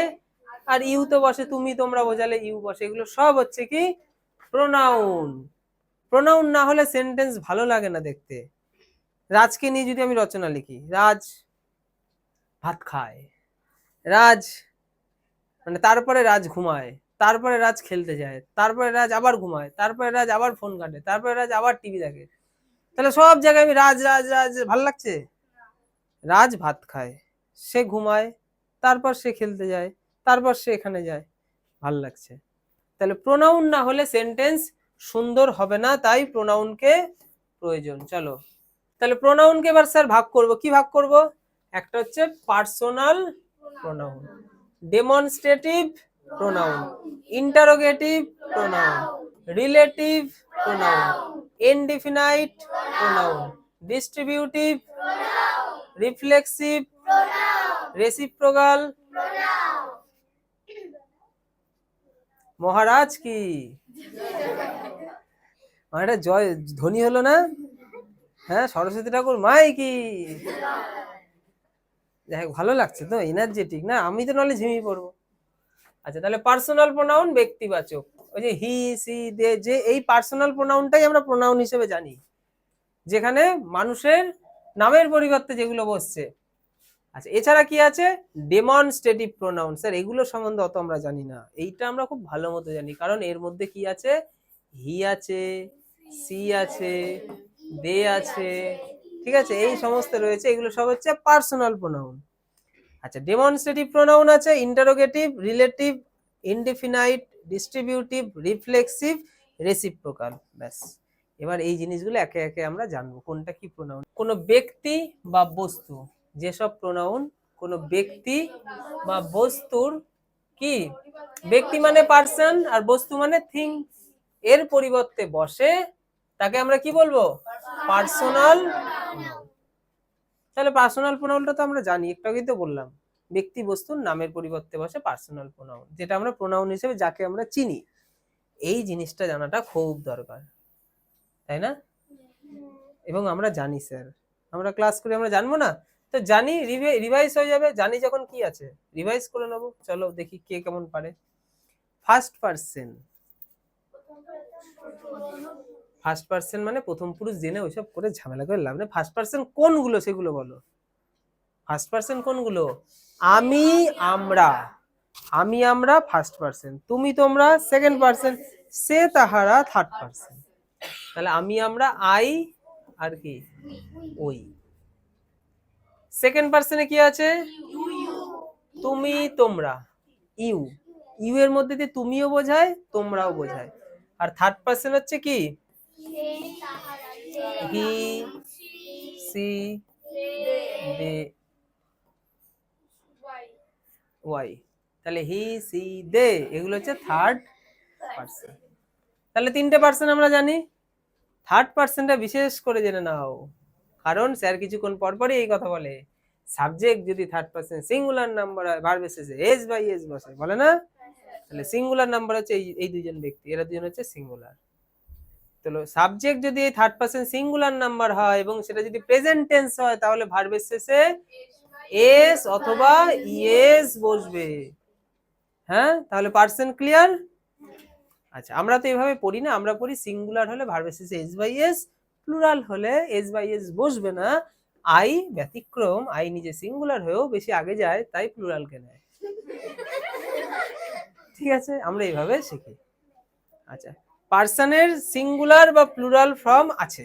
A: আর ইউ তো বসে তুমি তোমরা বোঝালে ইউ বসে। এগুলো সব হচ্ছে কি প্রোনাউন। প্রোনাউন না হলে সেন্টেন্স ভালো লাগে না দেখতে। রাজকে নিয়ে যদি আমি রচনা লিখি, রাজ ভাত খায়, রাজ মানে তারপরে রাজ ঘুমায়, তারপরে রাজ খেলতে যায়, তারপরে রাজ আবার ঘুমায়, তারপরে রাজ আবার ফোন ঘাটে, তারপরে রাজ আবার টিভি দেখে, তাহলে সব জায়গায় আমি রাজ রাজ রাজ, ভাল লাগছে? রাজ ভাত খায়, সে ঘুমায়, তারপর সে খেলতে যায়, তারপর সে এখানে যায়, ভাল লাগছে। তাহলে প্রোনাউন না হলে সেন্টেন্স সুন্দর হবে না, তাই প্রোনাউনকে প্রয়োজন। চলো তাহলে প্রোনাউনকে এবার স্যার ভাগ করব, কি ভাগ করব? একটা হচ্ছে personal pronoun, demonstrative pronoun, interrogative pronoun, relative pronoun, indefinite pronoun, distributive, reflexive, reciprocal. মহারাজ কি মানে জয় ধ্বনি হলো না? হ্যাঁ, সরস্বতী ঠাকুর মাই কি। যাই হোক, ভালো লাগছে তো, এনার্জেটিক না? আমি তো নাহলে ঝিমিয়ে পড়বো। আচ্ছা, তাহলে পার্সোনাল প্রোনাউন ব্যক্তিবাচক, ওই যে হি সি দে, যে এই পার্সোনাল প্রোনাউনটাই আমরা প্রোনাউন হিসেবে জানি, যেখানে মানুষের নামের পরিবর্তে যেগুলো বসছে। আচ্ছা, এছাড়া কি আছে, ডেমনস্ট্রেটিভ প্রোনাউন। স্যার এগুলো সম্বন্ধে অত আমরা জানি না, এইটা আমরা খুব ভালো মতো জানি, কারণ এর মধ্যে কি আছে, হি আছে, সি আছে, দে আছে, ঠিক আছে, এই সমস্ত রয়েছে, এগুলো সব হচ্ছে পার্সোনাল প্রোনাউন। আচ্ছা, ডেমনস্ট্রেটিভ প্রোনাউন আছে interrogative, relative, indefinite, distributive, reflexive, reciprocal. ব্যাস, এবার এই জিনিসগুলো একে একে আমরা জানবো কোনটা কি প্রোনাউন। কোনো ব্যক্তি বা বস্তু, যেসব প্রোনাউন কোনো ব্যক্তি বা বস্তুর, কি ব্যক্তি মানে পার্সন আর বস্তু মানে থিং, এর পরিবর্তে বসে, তাকে আমরা কি বলবো, পার্সোনাল। তাহলে পার্সোনাল প্রোনাউনটা তো আমরা জানি, একটু আগেই তো বললাম, ব্যক্তি বস্তুর নামের পরিবর্তে বসে পার্সোনাল প্রোনাউন, যেটা আমরা প্রোনাউন হিসেবে যাকে আমরা চিনি। এই জিনিসটা জানাটা খুব দরকার, তাই না? এবং আমরা জানি স্যার, আমরা ক্লাস করে আমরা জানবো না? তো জানি, রিভাইজ হয়ে যাবে, জানি যখন কি আছে রিভাইজ করে নেবো। চলো দেখি কে কেমন পারে। ফার্স্ট পার্সন, ফার্স্ট পার্সন মানে প্রথম পুরুষ, জেনে ওইসব করে ঝামেলা করে লাভ নেই। ফার্স্ট পার্সন কোনগুলো সেগুলো বলো। ফার্স্ট পার্সন কোনগুলো? আমি, আমরা, আমি আমরা ফার্স্ট পার্সন, তুমি তোমরা সেকেন্ড পার্সন, সে তাহারা থার্ড পার্সন। তাহলে আমি আমরা আই, আর কি ওই। সেকেন্ড পার্সনে কি আছে, তুমি তোমরা, ইউ, ইউ এর মধ্যে দিয়ে তুমিও বোঝায় তোমরাও বোঝায়। আর থার্ড পার্সন হচ্ছে কি, হি, সি, দে, ওয়াই। তাহলে হি সি দে এগুলো হচ্ছে থার্ড পার্সন। তাহলে তিনটে পার্সন আমরা জানি, থার্ড পার্সনটা বিশেষ করে জেনে নাও। কারণ স্যার কিছুক্ষণ পর পরই এই কথা বলে, সাবজেক্ট যদি থার্ড পারসন সিঙ্গুলার নাম্বার হয় ভার্বের শেষে এস বাই এস বসে, বলে না? তাহলে সিঙ্গুলার নাম্বার হচ্ছে এই দুজন ব্যক্তি, এরা দুজন হচ্ছে সিঙ্গুলার। তাহলে সাবজেক্ট যদি এই থার্ড পারসন সিঙ্গুলার নাম্বার হয় এবং সেটা যদি প্রেজেন্ট টেন্স হয় তাহলে ভার্বের শেষে এস অথবা ইএস বসবে। হ্যাঁ, তাহলে পারসন ক্লিয়ার? আচ্ছা, আমরা তো এইভাবে পড়ি না, আমরা পড়ি সিঙ্গুলার হলে ভার্বের শেষে এস বাই এস, প্লুরাল হলে এস বাই এস বসবে না। আই ব্যতিক্রম, আই নিজে সিঙ্গুলার হয়েও বেশি আগে যায়, তাই প্লুরালকে নেয়। ঠিক আছে, আমরা এইভাবে শিখি। আচ্ছা, পার্সনের সিঙ্গুলার বা প্লুরাল ফর্ম আছে,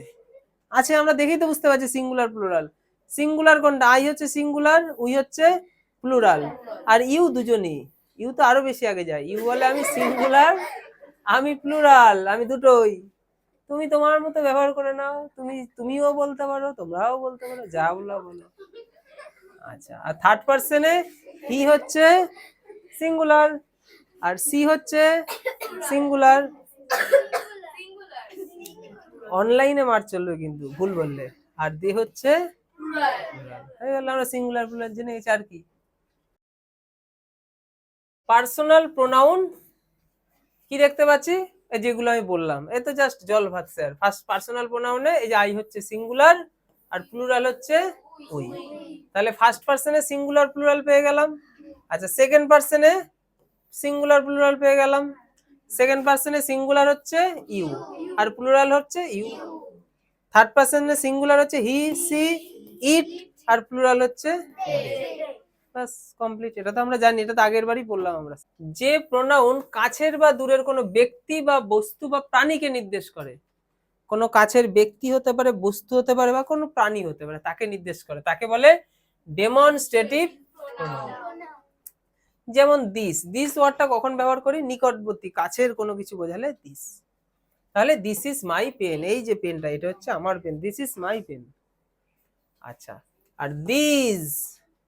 A: আছে আমরা দেখেই তো বুঝতে পারছি সিঙ্গুলার প্লুরাল। সিঙ্গুলার কোনটা? আই হচ্ছে সিঙ্গুলার, উই হচ্ছে প্লুরাল, আর ইউ দুজনই। ইউ তো আরো বেশি আগে যায়, ইউ বলে আমি সিঙ্গুলার, আমি প্লুরাল, আমি দুটোই। তুমি তোমার মতো ব্যবহার করে নাও, তুমিও বলতে পারো, তোমরাও বলতে পারো, যা বলো বলো। আচ্ছা, আর থার্ড পার্সনে হি হচ্ছে সিঙ্গুলার, আর সি হচ্ছে সিঙ্গুলার। অনলাইনে মার চলবে কিন্তু ভুল বললে। আর দে হচ্ছে হয়ে গেল, আমরা সিঙ্গুলার প্লুরাল জেনে গেছি। আর কি পার্সোনাল প্রোনাউন কি দেখতে পাচ্ছি? এই যেগুলো আমি বললাম, এ তো জাস্ট জল ভাত স্যার। ফার্স্ট পার্সোনাল প্রোনাউনে এই যে আই হচ্ছে সিঙ্গুলার আর প্লুরাল হচ্ছে উই, তাহলে ফার্স্ট পার্সনে সিঙ্গুলার প্লুরাল পেয়ে গেলাম। আচ্ছা, সেকেন্ড পার্সনে সিঙ্গুলার প্লুরাল পেয়ে গেলাম। সেকেন্ড পার্সনে সিঙ্গুলার হচ্ছে ইউ আর প্লুরাল হচ্ছে ইউ। থার্ড পার্সনে সিঙ্গুলার হচ্ছে he she it R plural হচ্ছে বাস, কমপ্লিট। এটা তো আমরা জানি, এটা তো আগের বারই বললাম আমরা। যে প্রোনাউন কাছের বা দূরের কোনো ব্যক্তি বা বস্তু বা প্রাণীকে নির্দেশ করে, কোনো কাছের ব্যক্তি হতে পারে, বস্তু হতে পারে, বা কোনো প্রাণী হতে পারে, তাকে নির্দেশ করে, তাকে বলে ডেমনস্ট্রেটিভ প্রোনাউন। যেমন দিস, দিস ওয়ার্ডটা কখন ব্যবহার করি? নিকটবর্তী কাছের কোনো কিছু বোঝালে দিস। তাহলে দিস ইজ মাই পেন, এই যে পেনটা এটা হচ্ছে আমার pen, this is my pen. আচ্ছা, আর দিস,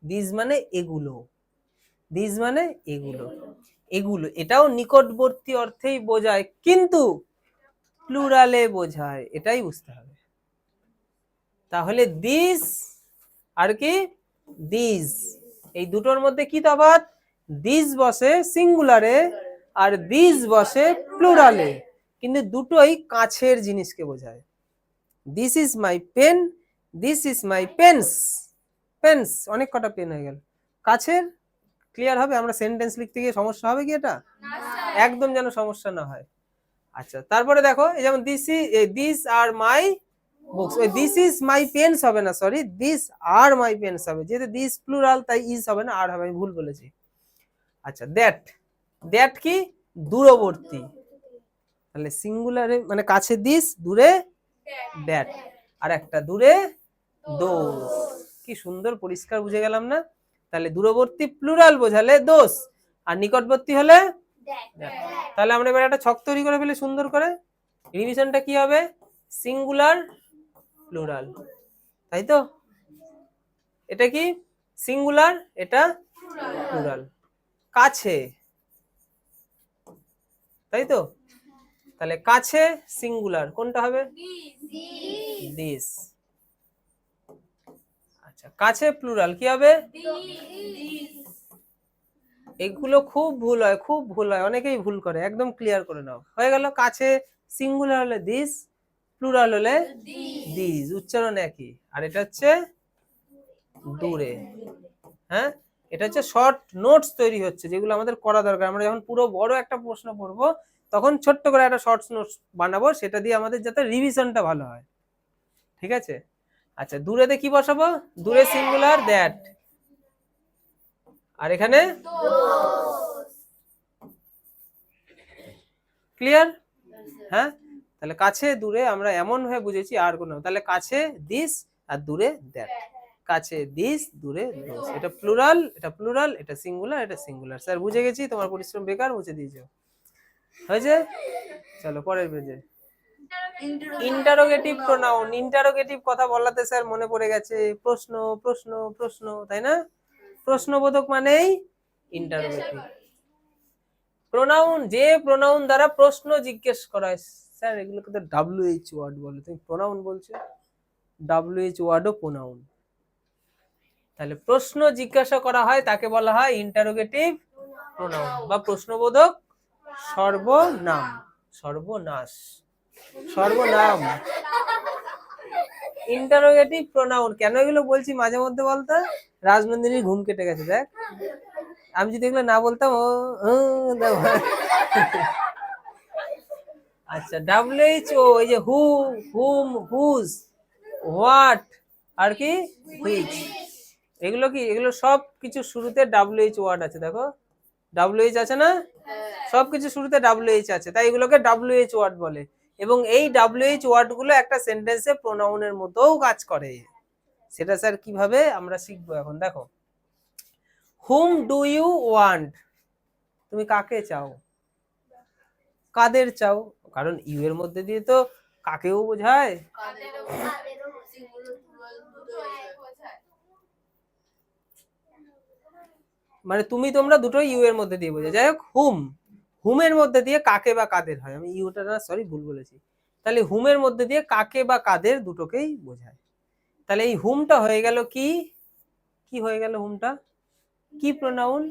A: দিস মানে এগুলো, দিস মানে এগুলো, এগুলো এটাও নিকটবর্তী অর্থেই বোঝায়, কিন্তু প্লুরালে বোঝায়, এটাই বুঝতে হবে। তাহলে দিস আর কি দিস, এই দুটোর মধ্যে কি তফাৎ? দিস বসে সিঙ্গুলারে আর দিস বসে প্লুরালে, কিন্তু দুটোই কাছের জিনিসকে বোঝায়। This is my pen, this is my pens, pens অনেক কটা পেন হয়ে গেল, কাছের। ক্লিয়ার হবে? আমরা সেন্টেন্স লিখতে গিয়ে সমস্যা হবে কি? এটা একদম যেন সমস্যা না হয়। আচ্ছা, তারপরে দেখো এই যেমন দিস আর মাই বুকস, ওই দিস ইজ মাই পেন্স হবে না, sorry, this are my pens হবে, যেহেতু দিস প্লুরাল তাই ইজ হবে না, আর হবে, আমি ভুল বলেছি। আচ্ছা, দ্যাট, দ্যাট কি? দূরবর্তী, তাহলে সিঙ্গুলারে মানে কাছে দিস, দূরে দ্যাট, আর একটা দূরে দোস। কি সুন্দর পরিষ্কার বুঝে গেলাম না? তাহলে দূরবর্তী প্লুরাল বোঝালে দোস, আর নিকটবর্তী হলে দ্যাট। তাহলে আমরা এবার একটা ছক তৈরি করে ফেলি সুন্দর করে। রিভিশনটা কি হবে? সিঙ্গুলার প্লুরাল, তাই তো? এটা কি সিঙ্গুলার, এটা প্লুরাল। কাছে, তাই তো? তাহলে কাছে সিঙ্গুলার কোনটা হবে? দিস। আচ্ছা, কাছে প্লুরাল কি হবে? এগুলো খুব ভুল হয়, খুব ভুল হয়, অনেকেই ভুল করে, একদম ক্লিয়ার করে নাও। হয়ে গেল, কাছে সিঙ্গুলার হলে দিস, প্লুরাল হলে দিস, উচ্চারণ একই। আর এটা হচ্ছে দূরে। হ্যাঁ, এটা হচ্ছে শর্ট নোটস তৈরি হচ্ছে, যেগুলো আমাদের করা দরকার। আমরা যখন পুরো বড় একটা প্রশ্ন পড়বো তখন ছোট্ট করে একটা শর্ট নোটস বানাবো, সেটা দিয়ে আমাদের যাতে রিভিশনটা ভালো হয়। ঠিক আছে? আচ্ছা, দূরেতে কি বসাবো? দূরে সিঙ্গুলার দ্যাট, আর এখানে ক্লিয়ার? হ্যাঁ, তাহলে কাছে দূরে আমরা এমন ভাবে বুঝেছি, আর কোনো, তাহলে কাছে দিস আর দূরে দ্যাট, কাছে দিস দূরে দোস, এটা প্লুরাল, এটা প্লুরাল, এটা সিঙ্গুলার, এটা সিঙ্গুলার। স্যার বুঝে গেছি, তোমার পরিশ্রম বেকার, মুছে দিয়েছো। হয়েছে? চলো পরের পেজে। ইন্টারোগেটিভ প্রোনাউন, ইন্টারোগেটিভ কথা বলাতে স্যার মনে পড়ে গেছে, প্রশ্ন প্রশ্ন প্রশ্ন, তাই না? প্রশ্নবোধক মানেই ইন্টারোগেটিভ প্রোনাউন, যে প্রোনাউন দ্বারা প্রশ্ন জিজ্ঞেস করা হয়। স্যার এগুলোকে তো WH ওয়ার্ড বলে, তুমি প্রোনাউন বলছো। WH ওয়ার্ডও প্রোনাউন। তাহলে প্রশ্ন জিজ্ঞাসা করা হয় তাকে বলা হয় ইন্টারোগেটিভ প্রোনাউন বা প্রশ্নবোধক সর্বনাম, সর্বনাশ, সর্বনাম। ইন্টারোগেটিভ প্রোনাউন কেন এগুলো বলছি মাঝে মধ্যে বলতো, রাজনন্দিনীর ঘুম কেটে গেছে দেখ, আমি যদি এগুলো না বলতাম ও আচ্ছা WHO এই যে হু, হুম, হুজ, হোয়াট আর কি হুইচ, এগুলো কি, এগুলো সব কিছু শুরুতে WH ওয়ার্ড আছে, দেখো WH আছে না, সবকিছু শুরুতে WH আছে, তাই এগুলোকে WH ওয়ার্ড বলে। এবং এই WH ওয়ার্ড গুলো একটা সেন্টেন্সে প্রোনাউনের মতোও কাজ করে। সেটা স্যার কিভাবে আমরা শিখবো এখন, দেখো হুম ডু ইউ ওয়ান্ট, তুমি কাকে চাও, কাদের চাও, কারণ ইউ এর মধ্যে দিয়ে তো কাকেও বোঝায়, মানে তুমি তোমরা দুটোই ইউ এর মধ্যে দিয়ে বোঝায়। যাই হোক হুম, হুমের মধ্যে দিয়ে কাকে বা কাদের হয়, আমি ইউটা না সরি ভুল বলেছি, তাহলে হুমের মধ্যে দিয়ে কাকে বা কাদের দুটোকেই বোঝায়। তাহলে এই হুমটা হয়ে গেল কি, কি হয়ে গেল হুমটা, কি প্রোনাউন,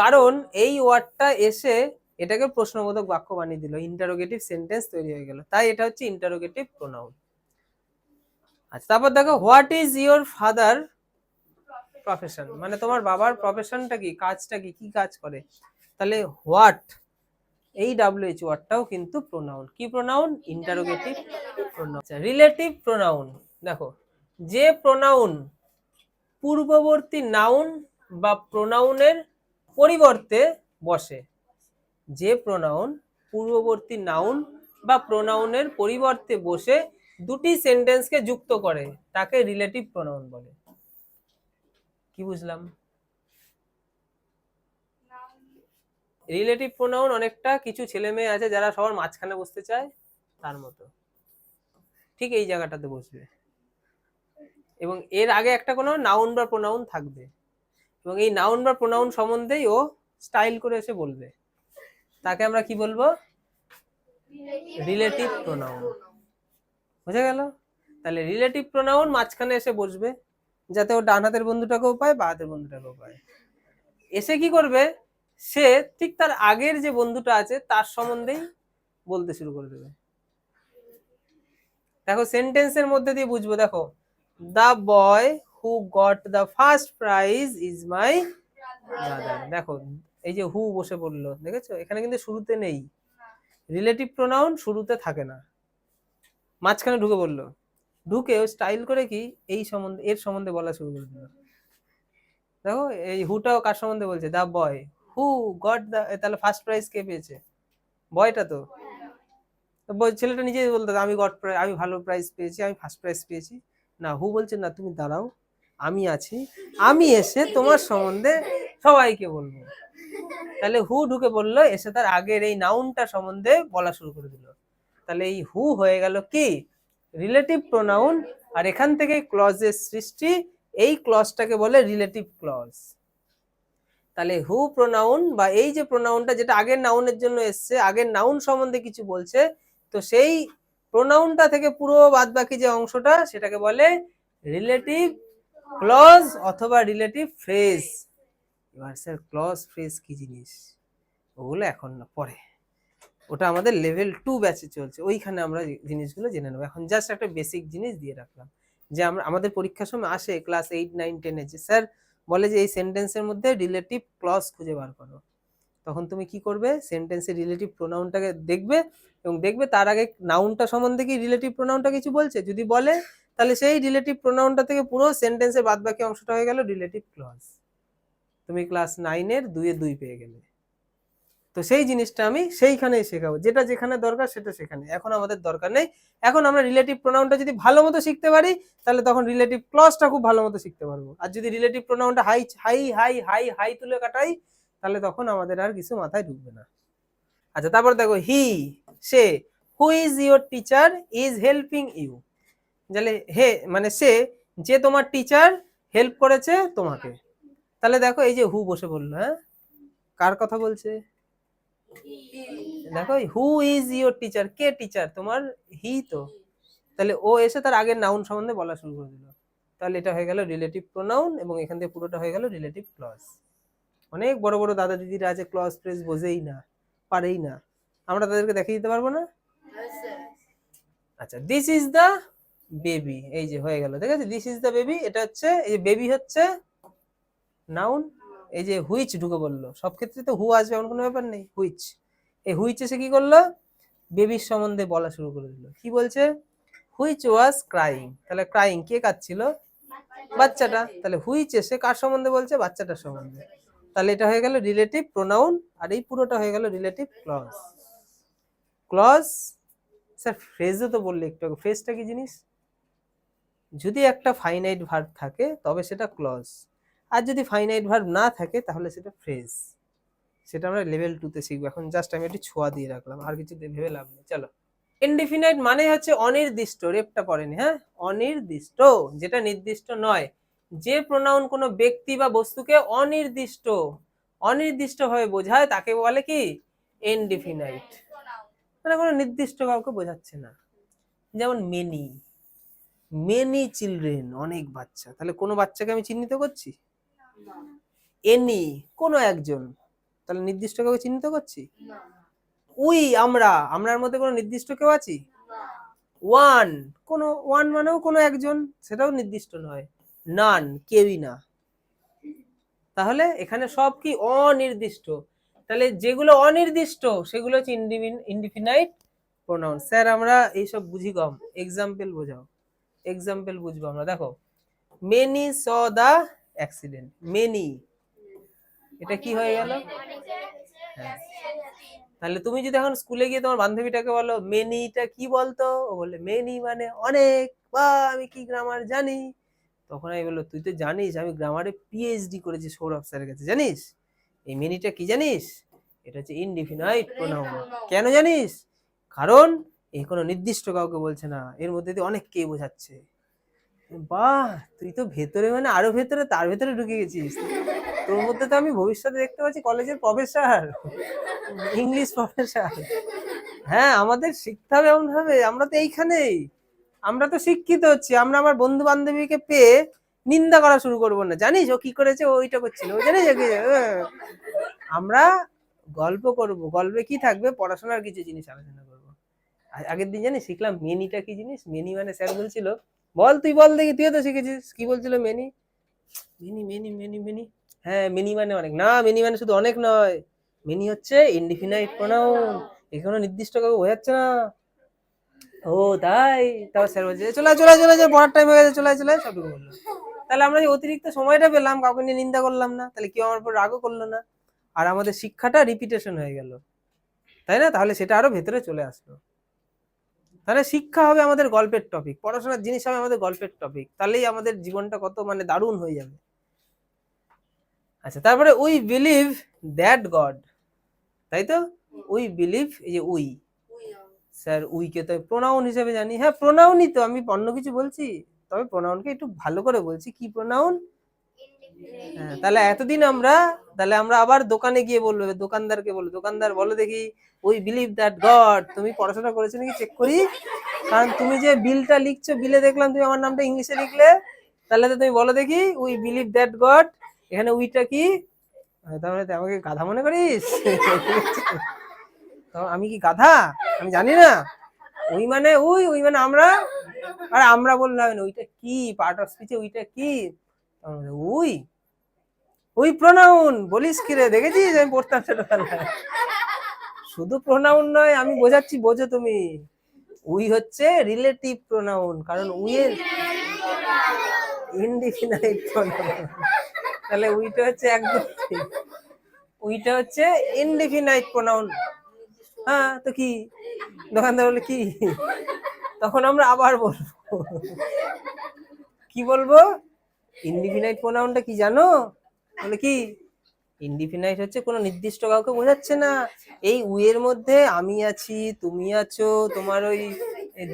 A: কারণ এই ওয়ার্ডটা এসে এটাকে প্রশ্নবোধক বাক্য বানিয়ে দিল, ইন্টারোগেটিভ সেন্টেন্স তৈরি হয়ে গেল, তাই এটা হচ্ছে ইন্টারোগেটিভ প্রোনাউন। আচ্ছা তারপর দেখো what is your father profession, মানে তোমার বাবার প্রফেশনটা কি, কাজটা কি, কি কাজ করে, তাহলে হোয়াট এই WH ওয়ার্ডটাও কিন্তু প্রোনাউন, কি pronoun, interrogative pronoun. Relative pronoun, দেখো যে প্রোনাউন পূর্ববর্তী নাউন বা প্রোনাউনের পরিবর্তে বসে, যে প্রোনাউন পূর্ববর্তী নাউন বা প্রোনাউনের পরিবর্তে বসে দুটি সেন্টেন্সকে যুক্ত করে তাকে রিলেটিভ প্রোনাউন বলে। কি বুঝলাম, রিলেটিভ প্রোনাউন অনেকটা কিছু ছেলে মেয়ে আছে যারা সবার মাঝখানে বসতে চায় তার মতো, ঠিক এই জায়গাটাতে বসবে এবং এর আগে একটা কোনো নাউন বা প্রোনাউন থাকবে এবং এই নাউন বা প্রোনাউন সম্বন্ধেই ও স্টাইল করে এসে বলবে, তাকে আমরা কি বলবো, রিলেটিভ প্রোনাউন। বুঝা গেল, তাহলে রিলেটিভ প্রোনাউন মাঝখানে এসে বসবে যাতে ও ডান হাতের বন্ধুটাকেও পায় বা হাতের বন্ধুটাকেও পায়, এসে কি করবে, সে ঠিক তার আগের যে বন্ধুটা আছে তার সম্বন্ধেই বলতে শুরু করে দেবে। দেখো সেন্টেন্সের মধ্যে দিয়ে বুঝবো, দেখো the boy who got the first prize is my brother, দেখো এই যে হু বসে পড়লো, দেখেছো এখানে কিন্তু শুরুতে নেই, রিলেটিভ প্রোনাউন শুরুতে থাকে না, মাঝখানে ঢুকে বললো, ঢুকে স্টাইল করে কি এই সম্বন্ধে এর সম্বন্ধে বলা শুরু করে দিল। দেখো এই হুটাও কার সম্বন্ধে বলছে, দা বয় হু গট দা, তাহলে ফার্স্ট প্রাইজ কে পেয়েছে, বয়টা তো, ছেলেটা নিজেই বলতো আমি গট প্রাইজ, আমি ভালো প্রাইজ পেয়েছি, আমি ফার্স্ট প্রাইজ পেয়েছি, না হু বলছে না তুমি দাঁড়াও আমি আছি, আমি এসে তোমার সম্বন্ধে সবাইকে বলবো, তাহলে হু ঢুকে বললো, এসে তার আগের এই নাউনটা সম্বন্ধে বলা শুরু করে দিল, তাহলে এই হু হয়ে গেল কি রিলেটিভ প্রোনাউন, আর এখান থেকে ক্লজের সৃষ্টি, এই ক্লজটাকে বলে রিলেটিভ ক্লজ। তাহলে হু প্রোনাউন বা এই যে প্রোনাউনটা যেটা আগের নাউনের জন্য এসছে, আগের নাউন সম্বন্ধে কিছু বলছে, তো সেই প্রোনাউনটা থেকে পুরো বাদ বাকি যে অংশটা সেটাকে বলে রিলেটিভ ক্লজ অথবা রিলেটিভ ফ্রেজ। এবার স্যার ক্লজ ফ্রেজ কি জিনিস, ওগুলো এখন না পরে, ওটা আমাদের লেভেল 2 ব্যাচে চলছে, ওইখানে আমরা জিনিসগুলো জেনে নেবো, এখন জাস্ট একটা বেসিক জিনিস দিয়ে রাখলাম যে আমরা আমাদের পরীক্ষার সময় আসে ক্লাস 8 9 10 এ যে স্যার বলে যে এই সেন্টেন্সের মধ্যে রিলেটিভ ক্লজ খুঁজে বার করো, তখন তুমি কি করবে, সেন্টেন্সের রিলেটিভ প্রোনাউনটাকে দেখবে এবং দেখবে তার আগে নাউনটা সম্বন্ধে কি রিলেটিভ প্রোনাউনটা কিছু বলছে, যদি বলে তাহলে সেই রিলেটিভ প্রোনাউনটা থেকে পুরো সেন্টেন্সের বাদ বাকি অংশটা হয়ে গেল রিলেটিভ ক্লজ, তুমি ক্লাস 9 এর 2 এ 2 পেয়ে গেলে। তো সেই জিনিসটা আমি সেইখানেই শেখাবো, যেটা যেখানে দরকার সেটা সেখানে, এখন আমাদের দরকার নেই, এখন আমরা রিলেটিভ প্রোনাউনটা যদি ভালো মতো শিখতে পারি তাহলে তখন রিলেটিভ ক্লজটা খুব ভালো মতো শিখতে পারবো, আর যদি রিলেটিভ প্রোনাউনটা হাই হাই হাই হাই হাই তুলে কাটাই তাহলে তখন আমাদের আর কিছু মাথায় ঢুকবে না। আচ্ছা তারপর দেখো হি, সে, who is your teacher is helping you, তাহলে হে মানে সে, যে তোমার টিচার হেল্প করেছে তোমাকে, তাহলে দেখো এই যে হু বসে বললো, হ্যাঁ কার কথা বলছে, দেখো হু is your teacher, K teacher তোমার, হি তো, তাহলে ও এসে তার আগের নাউন সম্বন্ধে বলা শুরু করে দিল, তাহলে এটা হয়ে গেল রিলেটিভ প্রোনাউন, এবং এখান থেকে পুরোটা হয়ে গেল রিলেটিভ ক্লজ। অনেক বড় বড় দাদা দিদিরা আছে ক্লজ ফ্রেজ বোঝেই না, পারেই না, আমরা তাদেরকে দেখিয়ে দিতে পারবো না? আচ্ছা, দিস ইজ দ্য বেবি, এই যে হয়ে গেল, ঠিক আছে, দিস ইজ দ্য বেবি, এটা হচ্ছে, এই যে বেবি হচ্ছে নাউন, এই যে হুইচ ঢুকে বললো, সব ক্ষেত্রে তো হু আসবে এমন কোনো ব্যাপার নেই, হুইচ, এই হুইচ এসে কি করলো, বেবির সম্বন্ধে বলা শুরু করে দিল। কি বলছে, হুইচ ওয়াজ ক্রাইং, তাহলে ক্রাইং কে কাঁদছিল, বাচ্চাটা, তাহলে হুইচ এসে কার সম্বন্ধে বলছে, বাচ্চাটার সম্বন্ধে, তাহলে এটা হয়ে গেল রিলেটিভ প্রোনাউন, আর এই পুরোটা হয়ে গেল রিলেটিভ ক্লজ। ক্লজ, স্যার ফ্রেজও তো বললে একটু আগে, ফ্রেজটা কি জিনিস, যদি একটা ফাইনাইট ভার্ব থাকে তবে সেটা ক্লজ, আর যদি ফাইনাইট ভার্ব না থাকে তাহলে সেটা ফ্রেজ। সেটা আমরা লেভেল 2 তে শিখবো, এখন জাস্ট আমি একটু ছোঁয়া দিয়ে রাখলাম, আর কিছু ভেবে লাভ নেই। চলো, ইনডিফিনাইট মানে হচ্ছে অনির্দিষ্ট, রেপটা পড়েনি, হ্যাঁ, অনির্দিষ্ট, যেটা নির্দিষ্ট নয়, যে প্রোনাউন কোনো ব্যক্তি বা বস্তুকে অনির্দিষ্ট অনির্দিষ্ট ভাবে বোঝায় তাকে বলে কি, ইনডিফিনাইট, মানে কোনো নির্দিষ্ট কাউকে বোঝাচ্ছে না। যেমন মেনি, মেনি চিলড্রেন, অনেক বাচ্চা, তাহলে কোনো বাচ্চাকে আমি চিহ্নিত করছি, এনি, কোনো একজন, তাহলে নির্দিষ্ট কাউকে চিহ্নিত করছি, উই, আমরা, আমরার মধ্যে কোনো নির্দিষ্ট কেউ আছি, ওয়ান, কোনো ওয়ান মানেও কোনো একজন, সেটাও নির্দিষ্ট নয়, নান, কেউই না, তাহলে এখানে সব কি অনির্দিষ্ট, তাহলে যেগুলো অনির্দিষ্ট সেগুলো হচ্ছে ইনডিফিনাইট প্রোনাউন। স্যার আমরা এইসব বুঝি কম, এক্সাম্পল বোঝাও, এক্সাম্পল বুঝবো আমরা, দেখো মেনি স দা অ্যাক্সিডেন্ট, মেনি, এটা কি হয়ে গেল, হ্যাঁ, তাহলে তুমি যদি এখন স্কুলে গিয়ে তোমার বান্ধবীটাকে বলো মেনিটা কি বলতো, ও বলে মেনি মানে অনেক, বা আমি কি গ্রামার জানি, তখন আমি বললো তুই তো জানিস আমি গ্রামারে পিএইচডি করেছি সৌরভ স্যারের কাছে, জানিস এই মেনিটা কি জানিস, এটা হচ্ছে ইনডিফিনাইট প্রোনাউন, কেন জানিস, কারণ এই কোনো নির্দিষ্ট কাউকে বলছে না, এর মধ্যে দিয়ে অনেককেই বোঝাচ্ছে। বাহ, তুই তো ভেতরে মানে আরো ভেতরে, তার ভেতরে ঢুকে গেছিস, তোর মধ্যে তো আমি ভবিষ্যতে দেখতে পাচ্ছি কলেজের প্রফেসর, ইংলিশ প্রফেসর। হ্যাঁ, আমাদের শিখতে হবে এমন ভাবে, আমরা তো এইখানেই, আমরা তো শিক্ষিত হচ্ছি, আমরা আমার বন্ধু বান্ধবীকে পেয়ে নিন্দা করা শুরু করবো না, জানিস ও কি করেছে, ওইটা করছিল, ও জানিস আমরা গল্প করব, গল্পে কি থাকবে, পড়াশোনার কিছু জিনিস আলোচনা করবো। আগের দিন জানিস শিখলাম মেনিটা কি জিনিস, মেনি মানে স্যার বলছিল, বল তুই বল দেখি, তুইও তো শিখেছিস, কি বলছিল many, many many many many, হ্যাঁ মেনি মানে অনেক, না মেনি মানে শুধু অনেক নয়, মেনি হচ্ছে ইনডিফিনাইট প্রোনাউন, এখানে নির্দিষ্ট কাউকে বোঝাচ্ছে না। ও তাই, তাও স্যার বলছে চলে চলে চলে চলে, পড়ার টাইম হয়ে গেছে, চলে চলে, সবটুকু বললো। তাহলে আমরা যে অতিরিক্ত সময়টা পেলাম, কাউকে নিয়ে নিন্দা করলাম না, তাহলে কেউ আমার উপর রাগও করলো না, আর আমাদের শিক্ষাটা রিপিটেশন হয়ে গেল, তাই না, তাহলে সেটা আরো ভেতরে চলে আসলো, তাহলে শিক্ষা হবে আমাদের গল্পের টপিক, পড়াশোনার জিনিস হবে আমাদের গল্পের টপিক, তাহলেই আমাদের জীবনটা কত মানে দারুণ হয়ে যাবে। আচ্ছা, তারপরে উই বিলিভ দ্যাট গড, তাই তো, উই বিলিভ, এই যে উই, স্যার উইকে তো প্রোনাউন হিসেবে জানি, হ্যাঁ প্রোনাউনই তো, আমি অন্য কিছু বলছি, তবে প্রোনাউনকে একটু ভালো করে বলছি, কি প্রোনাউন, হ্যাঁ, তাহলে এতদিন আমরা, তাহলে আমরা আবার দোকানে গিয়ে বলবো, দোকানদারকে বলবো, দোকানদার বলো দেখি উই বিলিভ দ্যাট গড, তুমি পড়াশোনা করেছো নাকি চেক করি, কারণ তুমি যে বিলটা লিখছো, বিলে দেখলাম তুমি আমার নামটা ইংলিশে লিখলে, তাহলে তো তুমি বলো দেখি উই বিলিভ দ্যাট গড, এখানে উইটা কি, তাহলে আমাকে গাধা মনে করিস, আমি কি গাধা, আমি জানি না, উই মানে উই, উই মানে আমরা, আর আমরা বললে হবে না, ওইটা কি পার্ট অফ স্পিচে, ওইটা কি, উই, উই প্রোনাউন, বলিস কি রে, দেখেছিস আমি পড়তাম ছোটবেলায়, শুধু প্রোনাউন নয়, আমি বোঝাচ্ছি বোঝো তুমি, উই হচ্ছে রিলেটিভ প্রোনাউন, কারণ উই এর ইনডিফিনাইট প্রোনাউন, তাহলে উইটা হচ্ছে একদম ঠিক, উইটা হচ্ছে ইনডিফিনাইট প্রোনাউন, হ্যাঁ তো কি, দোকানদার বলে কি, তখন আমরা আবার বলবো, কি বলবো, ইনডিফিনাইট প্রোনাউনটা কি জানো, বলে কি, ইনডিফিনাইট হচ্ছে কোনো নির্দিষ্ট কাউকে বোঝাচ্ছে না, এই উইয়ের মধ্যে আমি আছি, তুমি আছো, তোমার ওই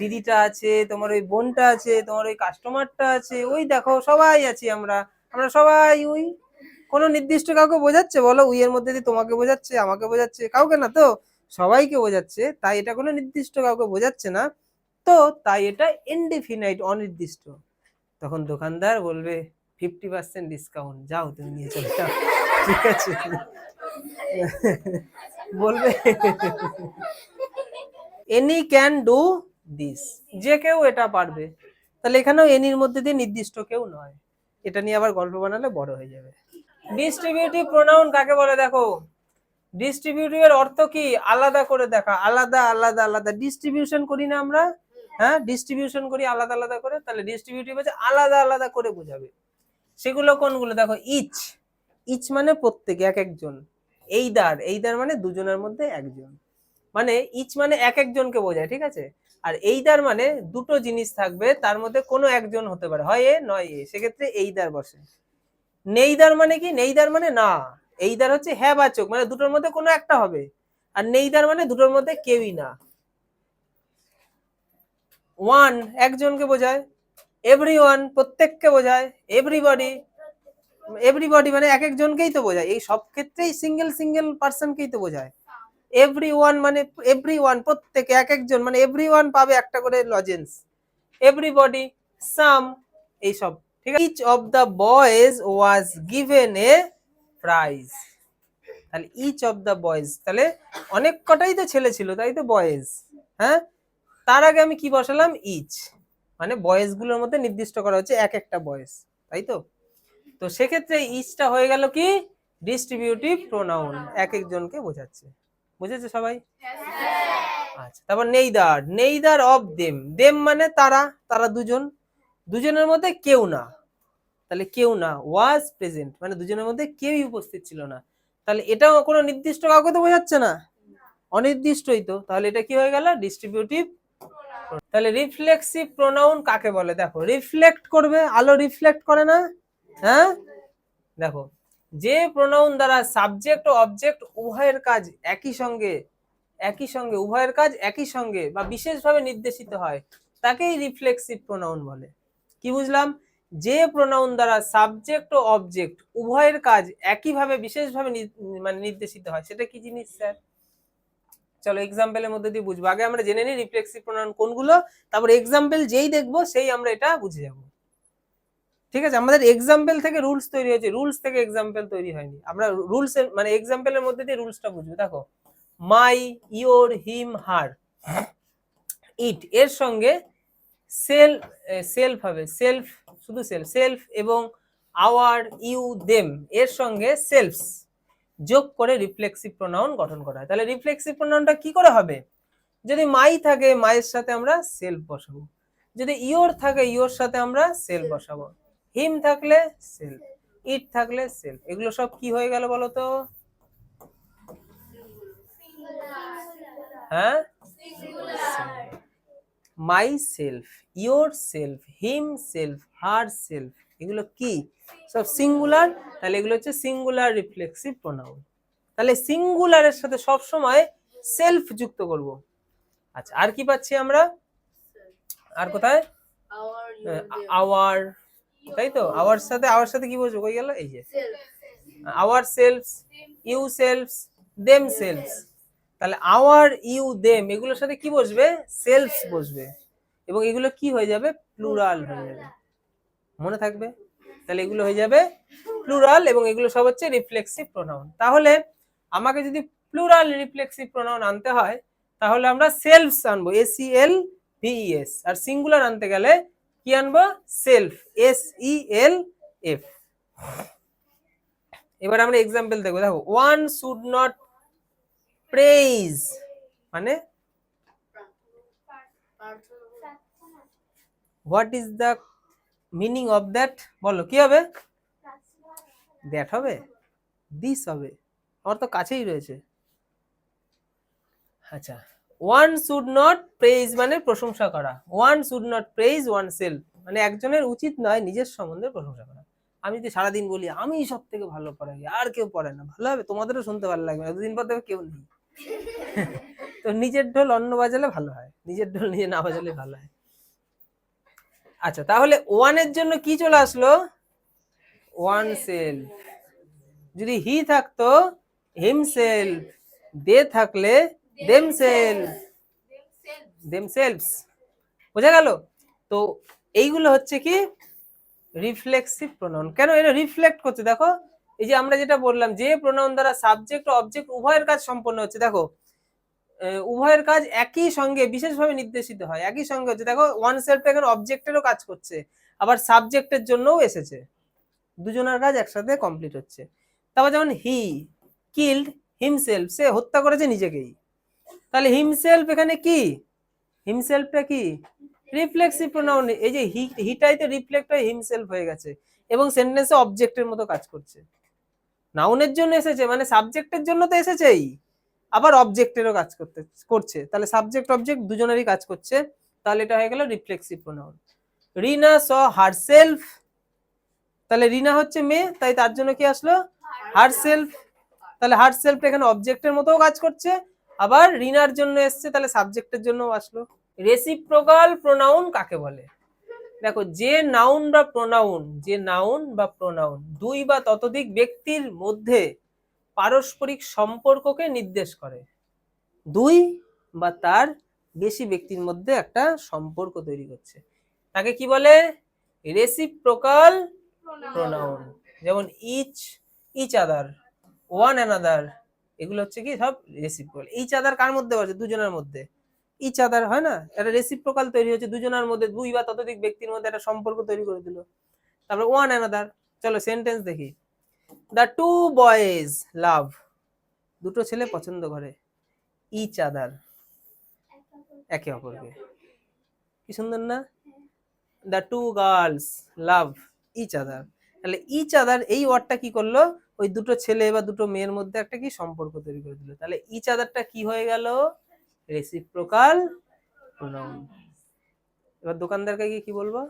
A: দিদিটা আছে, তোমার ওই বোনটা আছে, তোমার ওই কাস্টমারটা আছে, ওই দেখো সবাই আছি আমরা, আমরা সবাই উই, কোনো নির্দিষ্ট কাউকে বোঝাচ্ছে বলো, উইয়ের মধ্যে দিয়ে তোমাকে বোঝাচ্ছে, আমাকে বোঝাচ্ছে, কাউকে না তো, সবাইকে বোঝাচ্ছে, তাই এটা কোনো নির্দিষ্ট কাউকে বোঝাচ্ছে না, তো তাই এটা ইনডিফিনাইট, অনির্দিষ্ট। তখন দোকানদার বলবে 50% ডিসকাউন্ট, যাও তুমি নিয়ে চলে যাও, ঠিক আছে? বলবে এনি ক্যান ডু দিস, যে কেউ এটা পারবে। তাহলে এখানেও এনির মধ্যে দিয়ে নির্দিষ্ট কেউ নয়। এটা নিয়ে আবার গল্প বানালে বড় হয়ে যাবে। ডিস্ট্রিবিউটিভ প্রোনাউন কাকে বলে দেখো। ডিস্ট্রিবিউটিভ এর অর্থ কি, আলাদা করে দেখা, আলাদা আলাদা আলাদা ডিস্ট্রিবিউশন করি না আমরা, হ্যাঁ ডিস্ট্রিবিউশন করি আলাদা আলাদা করে, তাহলে ডিস্ট্রিবিউটিভ হচ্ছে আলাদা আলাদা করে বোঝাবে। সেগুলো কোনগুলো দেখো, ইচ, ইচ মানে প্রত্যেক, এক একজন। এইদার, এইদার মানে দুজনের মধ্যে একজন, মানে ইচ মানে এক একজনকে বোঝায়, ঠিক আছে? আর এইদার মানে দুটো জিনিস থাকবে, তার মধ্যে কোনো একজন হতে পারে, হয় এ নয় এ, সেক্ষেত্রে এইদার বসে। নেইদার মানে কি, নেইদার মানে না, এইদার হচ্ছে হ্যাঁ বাচক, মানে দুটোর মধ্যে কোনো একটা হবে। আর নেইদার মানে দুটোর মধ্যে কেউই না। ওয়ান একজনকে বোঝায়, এভরিওয়ান প্রত্যেককে বোঝায়, এভরিবডি, এভরিবডি মানে এক একজনকেই তো বোঝায়, এই সব ক্ষেত্রেই সিঙ্গেল সিঙ্গেল পার্সনকেই তো বোঝায়। এভরিওয়ান মানে এভরিওয়ান প্রত্যেকে, এক একজন মানে এভরিওয়ান পাবে একটা করে লজেন্স, এভরিবডি, সাম, এই সব, ঠিক আছে? Each of the boys was given a prize. তাহলে ইচ অফ দ্য বয়েজ, তাহলে অনেক কটাই তো ছেলে ছিল, তাই তো বয়েজ, হ্যাঁ? তার আগে আমি কি বসালাম, ইচ, মানে বয়েজ গুলোর মধ্যে নির্দিষ্ট করা হচ্ছে এক একটা বয়েজ, তাই তো? তো সেক্ষেত্রে ইচটা হয়ে গেল কি, ডিস্ট্রিবিউটিভ প্রোনাউন, এক একজনকে বোঝাচ্ছে। বুঝেছে সবাই? আচ্ছা, তারপর neither, neither of them, them মানে তারা, তারা দুজন, দুজনের মধ্যে কেউ না, তাহলে কেউ না, ওয়াজ প্রেজেন্ট মানে দুজনের মধ্যে কেউই উপস্থিত ছিল না, তাহলে এটাও কোনো নির্দিষ্ট কাউকে তো বোঝাচ্ছে না, অনির্দিষ্টই তো, তাহলে এটা কি হয়ে গেল, ডিস্ট্রিবিউটিভ। তাহলে রিফ্লেক্সিভ প্রোনাউন কাকে বলে দেখো, রিফ্লেক্ট করবে, আলো রিফ্লেক্ট করে না, হ্যাঁ? দেখো, যে প্রোনাউন দ্বারা সাবজেক্ট ও অবজেক্ট উভয়ের কাজ একই সঙ্গে, একই সঙ্গে উভয়ের কাজ একই সঙ্গে বা বিশেষভাবে নির্দেশিত হয়, তাকেই রিফ্লেক্সিভ প্রোনাউন বলে। কি বুঝলাম, যে প্রোনাউন দ্বারা সাবজেক্ট ও অবজেক্ট উভয়ের কাজ একইভাবে বিশেষভাবে মানে নির্দেশিত হয়, সেটা কি জিনিস স্যার? চলো এক্সাম্পলের মধ্যে দিয়ে বুঝবো, আগে আমরা জেনে নিই রিফ্লেক্সিভ প্রোনাউন কোনগুলো, তারপর এক্সাম্পল যেই দেখবো সেই আমরা এটা বুঝে যাবো, ঠিক আছে? আমাদের এক্সাম্পল থেকে রুলস তৈরি হয়েছে, রুলস থেকে এক্সাম্পল তৈরি হয়নি। আমরা রুলস মানে এক্সাম্পলের মধ্যে দিয়ে রুলসটা বুঝবো। দেখো, মাই, ইওর, হিম, হার, ইট এর সঙ্গে সেলফ, সেলফ হবে, সেলফ, শুধু সেলফ, সেলফ এবং আওয়ার, ইউ, দেম এর সঙ্গে সেলফস যোগ করে রিফ্লেক্সিভ প্রোনাউন গঠন করা হয়। তাহলে রিফ্লেক্সিভ প্রোনাউনটা কি করে হবে, যদি মাই থাকে মায়ের সাথে আমরা সেলফ বসাবো, যদি ইওর থাকে ইওর সাথে আমরা সেলফ বসাবো, হিম থাকলে সেলফ, ইট থাকলে সেলফ, এগুলো সব কি হয়ে গেল বলো তো? হ্যাঁ, my self, your self, him self, her self, এগুলো কি সব সিঙ্গুলার, তাহলে এগুলো হচ্ছে সিঙ্গুলার রিফ্লেক্সিভ প্রোনাউন। তাহলে সিঙ্গুলারের সাথে সব সময় সেলফ যুক্ত করব। আচ্ছা, আর কি পাচ্ছি আমরা, আর কোথায়, আওয়ার, তাই তো? আওয়ার সাথে, আওয়ার সাথে কি বলছো, কই গেল, এই যে ourselves, yourselves, themselves, তাহলে আওয়ার, ইউ, দেম এগুলোর সাথে কি বসবে, সেলফস বসবে, এবং এগুলো কি হয়ে যাবে, প্লুরাল হয়ে যাবে, মনে থাকবে? তাহলে এগুলো হয়ে যাবে প্লুরাল, এবং এগুলো সব হচ্ছে রিফ্লেক্সিভ প্রোনাউন। তাহলে আমাকে যদি প্লুরাল রিফ্লেক্সিভ প্রোনাউন আনতে হয়, তাহলে আমরা সেলফস আনবো, SELVES, আর সিঙ্গুলার আনতে গেলে কি আনবো, সেলফ, SELF। এবার আমরা এক্সাম্পল দেখবো। দেখো, ওয়ান শুড নট প্রেইজ মানে what is the meaning of that, বলো কি হবে, দ্যাট হবে, দিস হবে, আমার তো কাছেই রয়েছে। আচ্ছা, ওয়ান শুড নট প্রেইজ মানে প্রশংসা করা, one should not praise one self মানে একজনের উচিত নয় নিজের সম্বন্ধে প্রশংসা করা। আমি যদি সারাদিন বলি আমি সব থেকে ভালো পড়াই, আর কেউ পড়ে না, ভালো হবে, তোমাদেরও শুনতে ভালো লাগবে, দুদিন পর দেখবে কেউ নেই। তো নিজের ঢোল অন্য বাজালে ভালো হয়, নিজের ঢোল নিজে না বাজালে ভালো হয়। আচ্ছা, তাহলে ওয়ানের জন্য কি চলে আসলো, ওয়ান সেলফ, যদি হি থাকতো হিমসেলফ, দে থাকলে দেমসেলফ, দেমসেলভস, বোঝা গেল? তো এইগুলো হচ্ছে কি রিফ্লেক্সিভ প্রোনাউন। কেন এটা রিফ্লেক্ট করছে দেখো, এই যে আমরা যেটা বললাম যে প্রোনাউন দ্বারা সাবজেক্ট ও অবজেক্ট উভয়ের কাজ সম্পন্ন হচ্ছে, দেখো উভয়ের কাজ একই সঙ্গে বিশেষভাবে নির্দেশিত হয়, একই সঙ্গে হচ্ছে। দেখো ওয়ান সেলফ এখানে অবজেক্টেরও কাজ করছে, আবার সাবজেক্টের জন্যও এসেছে, দুজনের কাজ একসাথে কমপ্লিট হচ্ছে। তারপর যেমন হি কিল্ড হিমসেলফ, সে হত্যা করেছে নিজেকেই, তাহলে হিমসেলফ এখানে কি, হিমসেলফটা কি রিফ্লেক্সিভ প্রোনাউন, এই যে হিটাইতে রিফ্লেক্ট হয়ে হিমসেলফ হয়ে গেছে এবং সেন্টেন্সে অবজেক্টের মতো কাজ করছে। নাউনের জন্য এসেছে মানে সাবজেক্টের জন্য তো এসেছেই, আবার অবজেক্টেরও কাজ করছে, তাহলে সাবজেক্ট অবজেক্ট দুজনেরই কাজ করছে, তাহলে এটা হয়ে গেল রিফ্লেক্সিভ প্রোনাউন। রিনা স হারসেলফ, তাহলে রিনা হচ্ছে মেয়ে, তাই তার জন্য কি আসলো হারসেলফ, তাহলে হারসেলফ এখানে অবজেক্টের মতো কাজ করছে, আবার রিনার জন্য এসছে, তাহলে সাবজেক্টের জন্য আসলো। রেসিপ্রোকাল প্রোনাউন কাকে বলে? দেখো যে নাউন বা প্রোনাউন, যে নাউন বা প্রোনাউন দুই বা ততোধিক ব্যক্তির মধ্যে পারস্পরিক সম্পর্ককে নির্দেশ করে, দুই বা তার বেশি ব্যক্তির মধ্যে একটা সম্পর্ক তৈরি করছে, তাকে কি বলে রেসিপ্রোকাল প্রোনাউন। যেমন each, each other, one another, এগুলো হচ্ছে কি সব রেসিপ্রোকাল। ইচ আদার কার মধ্যে বসে, দুজনের মধ্যে, ইচ আদার হয় না, একটা রেসিপ্রোকাল তৈরি হচ্ছে দুজনের মধ্যে, দুই বা ততোধিক ব্যক্তির মধ্যে একটা সম্পর্ক তৈরি করে দিল। তারপরে ওয়ান অ্যানাদার, চলো সেন্টেন্স দেখি। দ্য টু বয়েজ লাভ, দুটো ছেলে পছন্দ করে, ইচ আদার একে অপরকে, কি সুন্দর না? The two girls love each other, তাহলে ইচ আদার এই ওয়ার্ডটা কি করলো, ওই দুটো ছেলে বা দুটো মেয়ের মধ্যে একটা কি সম্পর্ক তৈরি করে দিল, তাহলে ইচ আদারটা কি হয়ে গেল রেসিপ্রোকাল প্রোনাউন। এবার দোকানদারকে গিয়ে কি বলবো,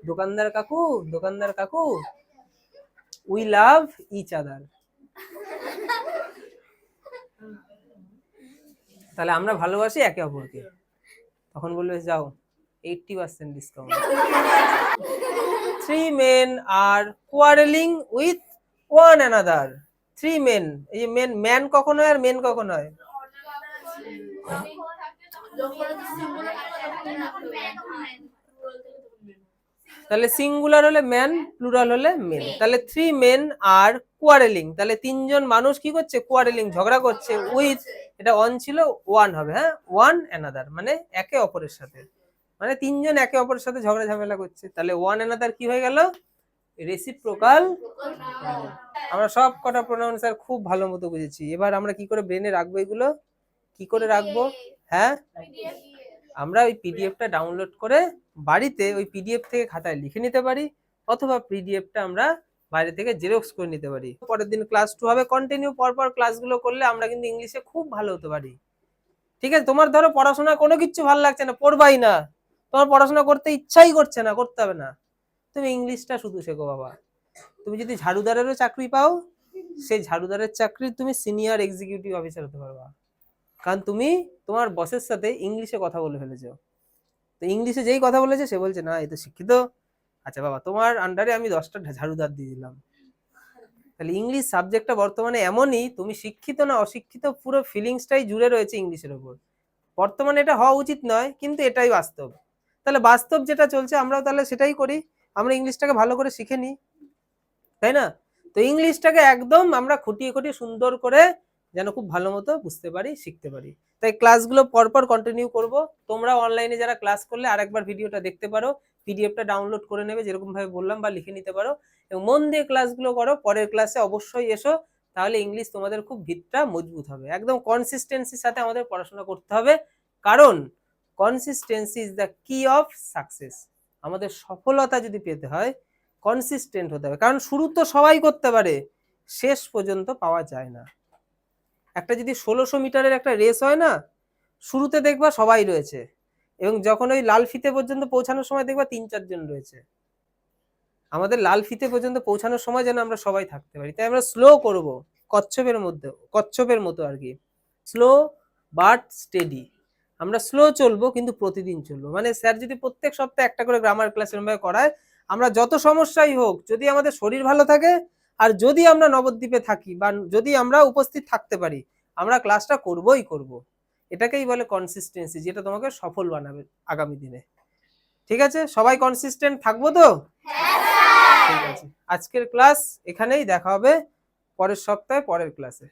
A: দোকানদার কাকু, দোকানদার কাকু উই লাভ ইচ আদার, তাহলে আমরা ভালোবাসি একে অপরকে, তখন বলবে যাও 80% discount. Three men are quarrelling with one another, three men, এই যে মেন, ম্যান কখন হয় আর মেন কখন হয়, তাহলে সিঙ্গুলার হলে ম্যান, প্লুরাল হলে মেন, তাহলে থ্রি মেন আর কোয়ারেলিং, তাহলে তিনজন মানুষ কি করছে কোয়ারেলিং ঝগড়া করছে, উইথ এটা অন ছিল ওয়ান হবে, হ্যাঁ ওয়ান অ্যানাদার মানে একে অপরের সাথে, মানে তিনজন একে অপরের সাথে ঝগড়া ঝামেলা করছে, তাহলে ওয়ান অ্যানাদার কি হয়ে গেল রেসিপ্রোকাল। আমরা সব কটা প্রোনাউন স্যার খুব ভালো মতো বুঝেছি, এবার আমরা কি করে ব্রেনে রাখবো এগুলো, কি করে রাখবো, হ্যাঁ আমরা ওই পিডিএফটা ডাউনলোড করে বাড়িতে ওই পিডিএফ থেকে খাতায় লিখে নিতে পারি, অথবা পিডিএফটা আমরা বাইরে থেকে জেরক্স করে নিতে পারি। পরের দিন ক্লাস 2 হবে, কন্টিনিউ পরপর ক্লাসগুলো করলে আমরা কিন্তু ইংলিশে খুব ভালো হতে পারি। ঠিক আছে, তোমার ধরো পড়াশোনা কোনো কিছু ভালো লাগছে না, পড়বাই না, তোমার পড়াশোনা করতে ইচ্ছাই করছে না, করতে হবে না, তুমি ইংলিশটা শুধু শেখো বাবা। তুমি যদি ঝাড়ুদারেরও চাকরি পাও, সেই ঝাড়ুদারের চাকরির তুমি সিনিয়র এক্সিকিউটিভ অফিসার হতে পারবা, কারণ তুমি তোমার বসের সাথে ইংলিশে কথা বলে ফেলেছো। তো ইংলিশে যেই কথা বলেছে সে বলছে না এই তো শিক্ষিত, আচ্ছা বাবা তোমার আন্ডারে আমি 10টা ঝাড়ুদার দিয়ে দিলাম। তাহলে ইংলিশ সাবজেক্টটা বর্তমানে এমনই, তুমি শিক্ষিত না অশিক্ষিত পুরো ফিলিংসটাই জুড়ে রয়েছে ইংলিশের উপর। বর্তমানে এটা হওয়া উচিত নয়, কিন্তু এটাই বাস্তব। তাহলে বাস্তব যেটা চলছে আমরাও তাহলে সেটাই করি, আমরা ইংলিশটাকে ভালো করে শিখে নিই, তাই না? তো ইংলিশটাকে একদম আমরা খুঁটিয়ে খুঁটিয়ে সুন্দর করে যেন খুব ভালো মতো বুঝতে পারি, শিখতে পারি। তাই ক্লাসগুলো পরপর কন্টিনিউ করব। তোমরা অনলাইনে যারা ক্লাস করলে আরেকবার ভিডিওটা দেখতে পারো, পিডিএফটা ডাউনলোড করে নেবে যেরকম ভাবে বললাম, বা লিখে নিতে পারো, এবং মন দিয়ে ক্লাসগুলো করো। পরের ক্লাসে অবশ্যই এসো, তাহলে ইংলিশ তোমাদের খুব ভিতটা মজবুত হবে। একদম কনসিস্টেন্সির সাথে আমাদের পড়াশোনা করতে হবে, কারণ কনসিস্টেন্সি ইজ দ্য কি অফ সাকসেস। আমাদের সফলতা যদি পেতে হয় কনসিস্টেন্ট হতে হবে, কারণ শুরু তো সবাই করতে পারে, শেষ পর্যন্ত পাওয়া যায় না। একটা যদি 1600 মিটারের একটা রেস হয় না, শুরুতে দেখবা সবাই রয়েছে, এবং যখন ওই লাল ফিতে পর্যন্ত পৌঁছানোর সময় দেখবা 3-4 জন রয়েছে। আমাদের লাল ফিতে পর্যন্ত পৌঁছানোর সময় যেন আমরা সবাই থাকতে পারি, তাই আমরা স্লো করব, কচ্ছপের মতো আর কি, স্লো বাট স্টেডি। আমরা স্লো চলবো কিন্তু প্রতিদিন চলবো, মানে স্যার যদি প্রত্যেক সপ্তাহে একটা করে গ্রামার ক্লাস এরকম করায়, আমরা যত সমস্যাই হোক, যদি আমাদের শরীর ভালো থাকে আর যদি আমরা নবদ্বীপে থাকি বা যদি আমরা উপস্থিত থাকতে পারি, আমরা ক্লাসটা করবই করব। এটাকেই বলে কনসিস্টেন্সি, যেটা তোমাকে সফল বানাবে আগামী দিনে। ঠিক আছে, সবাই কনসিস্টেন্ট থাকবো তো? ঠিক আছে, আজকের ক্লাস এখানেই, দেখা হবে পরের সপ্তাহে পরের ক্লাসে।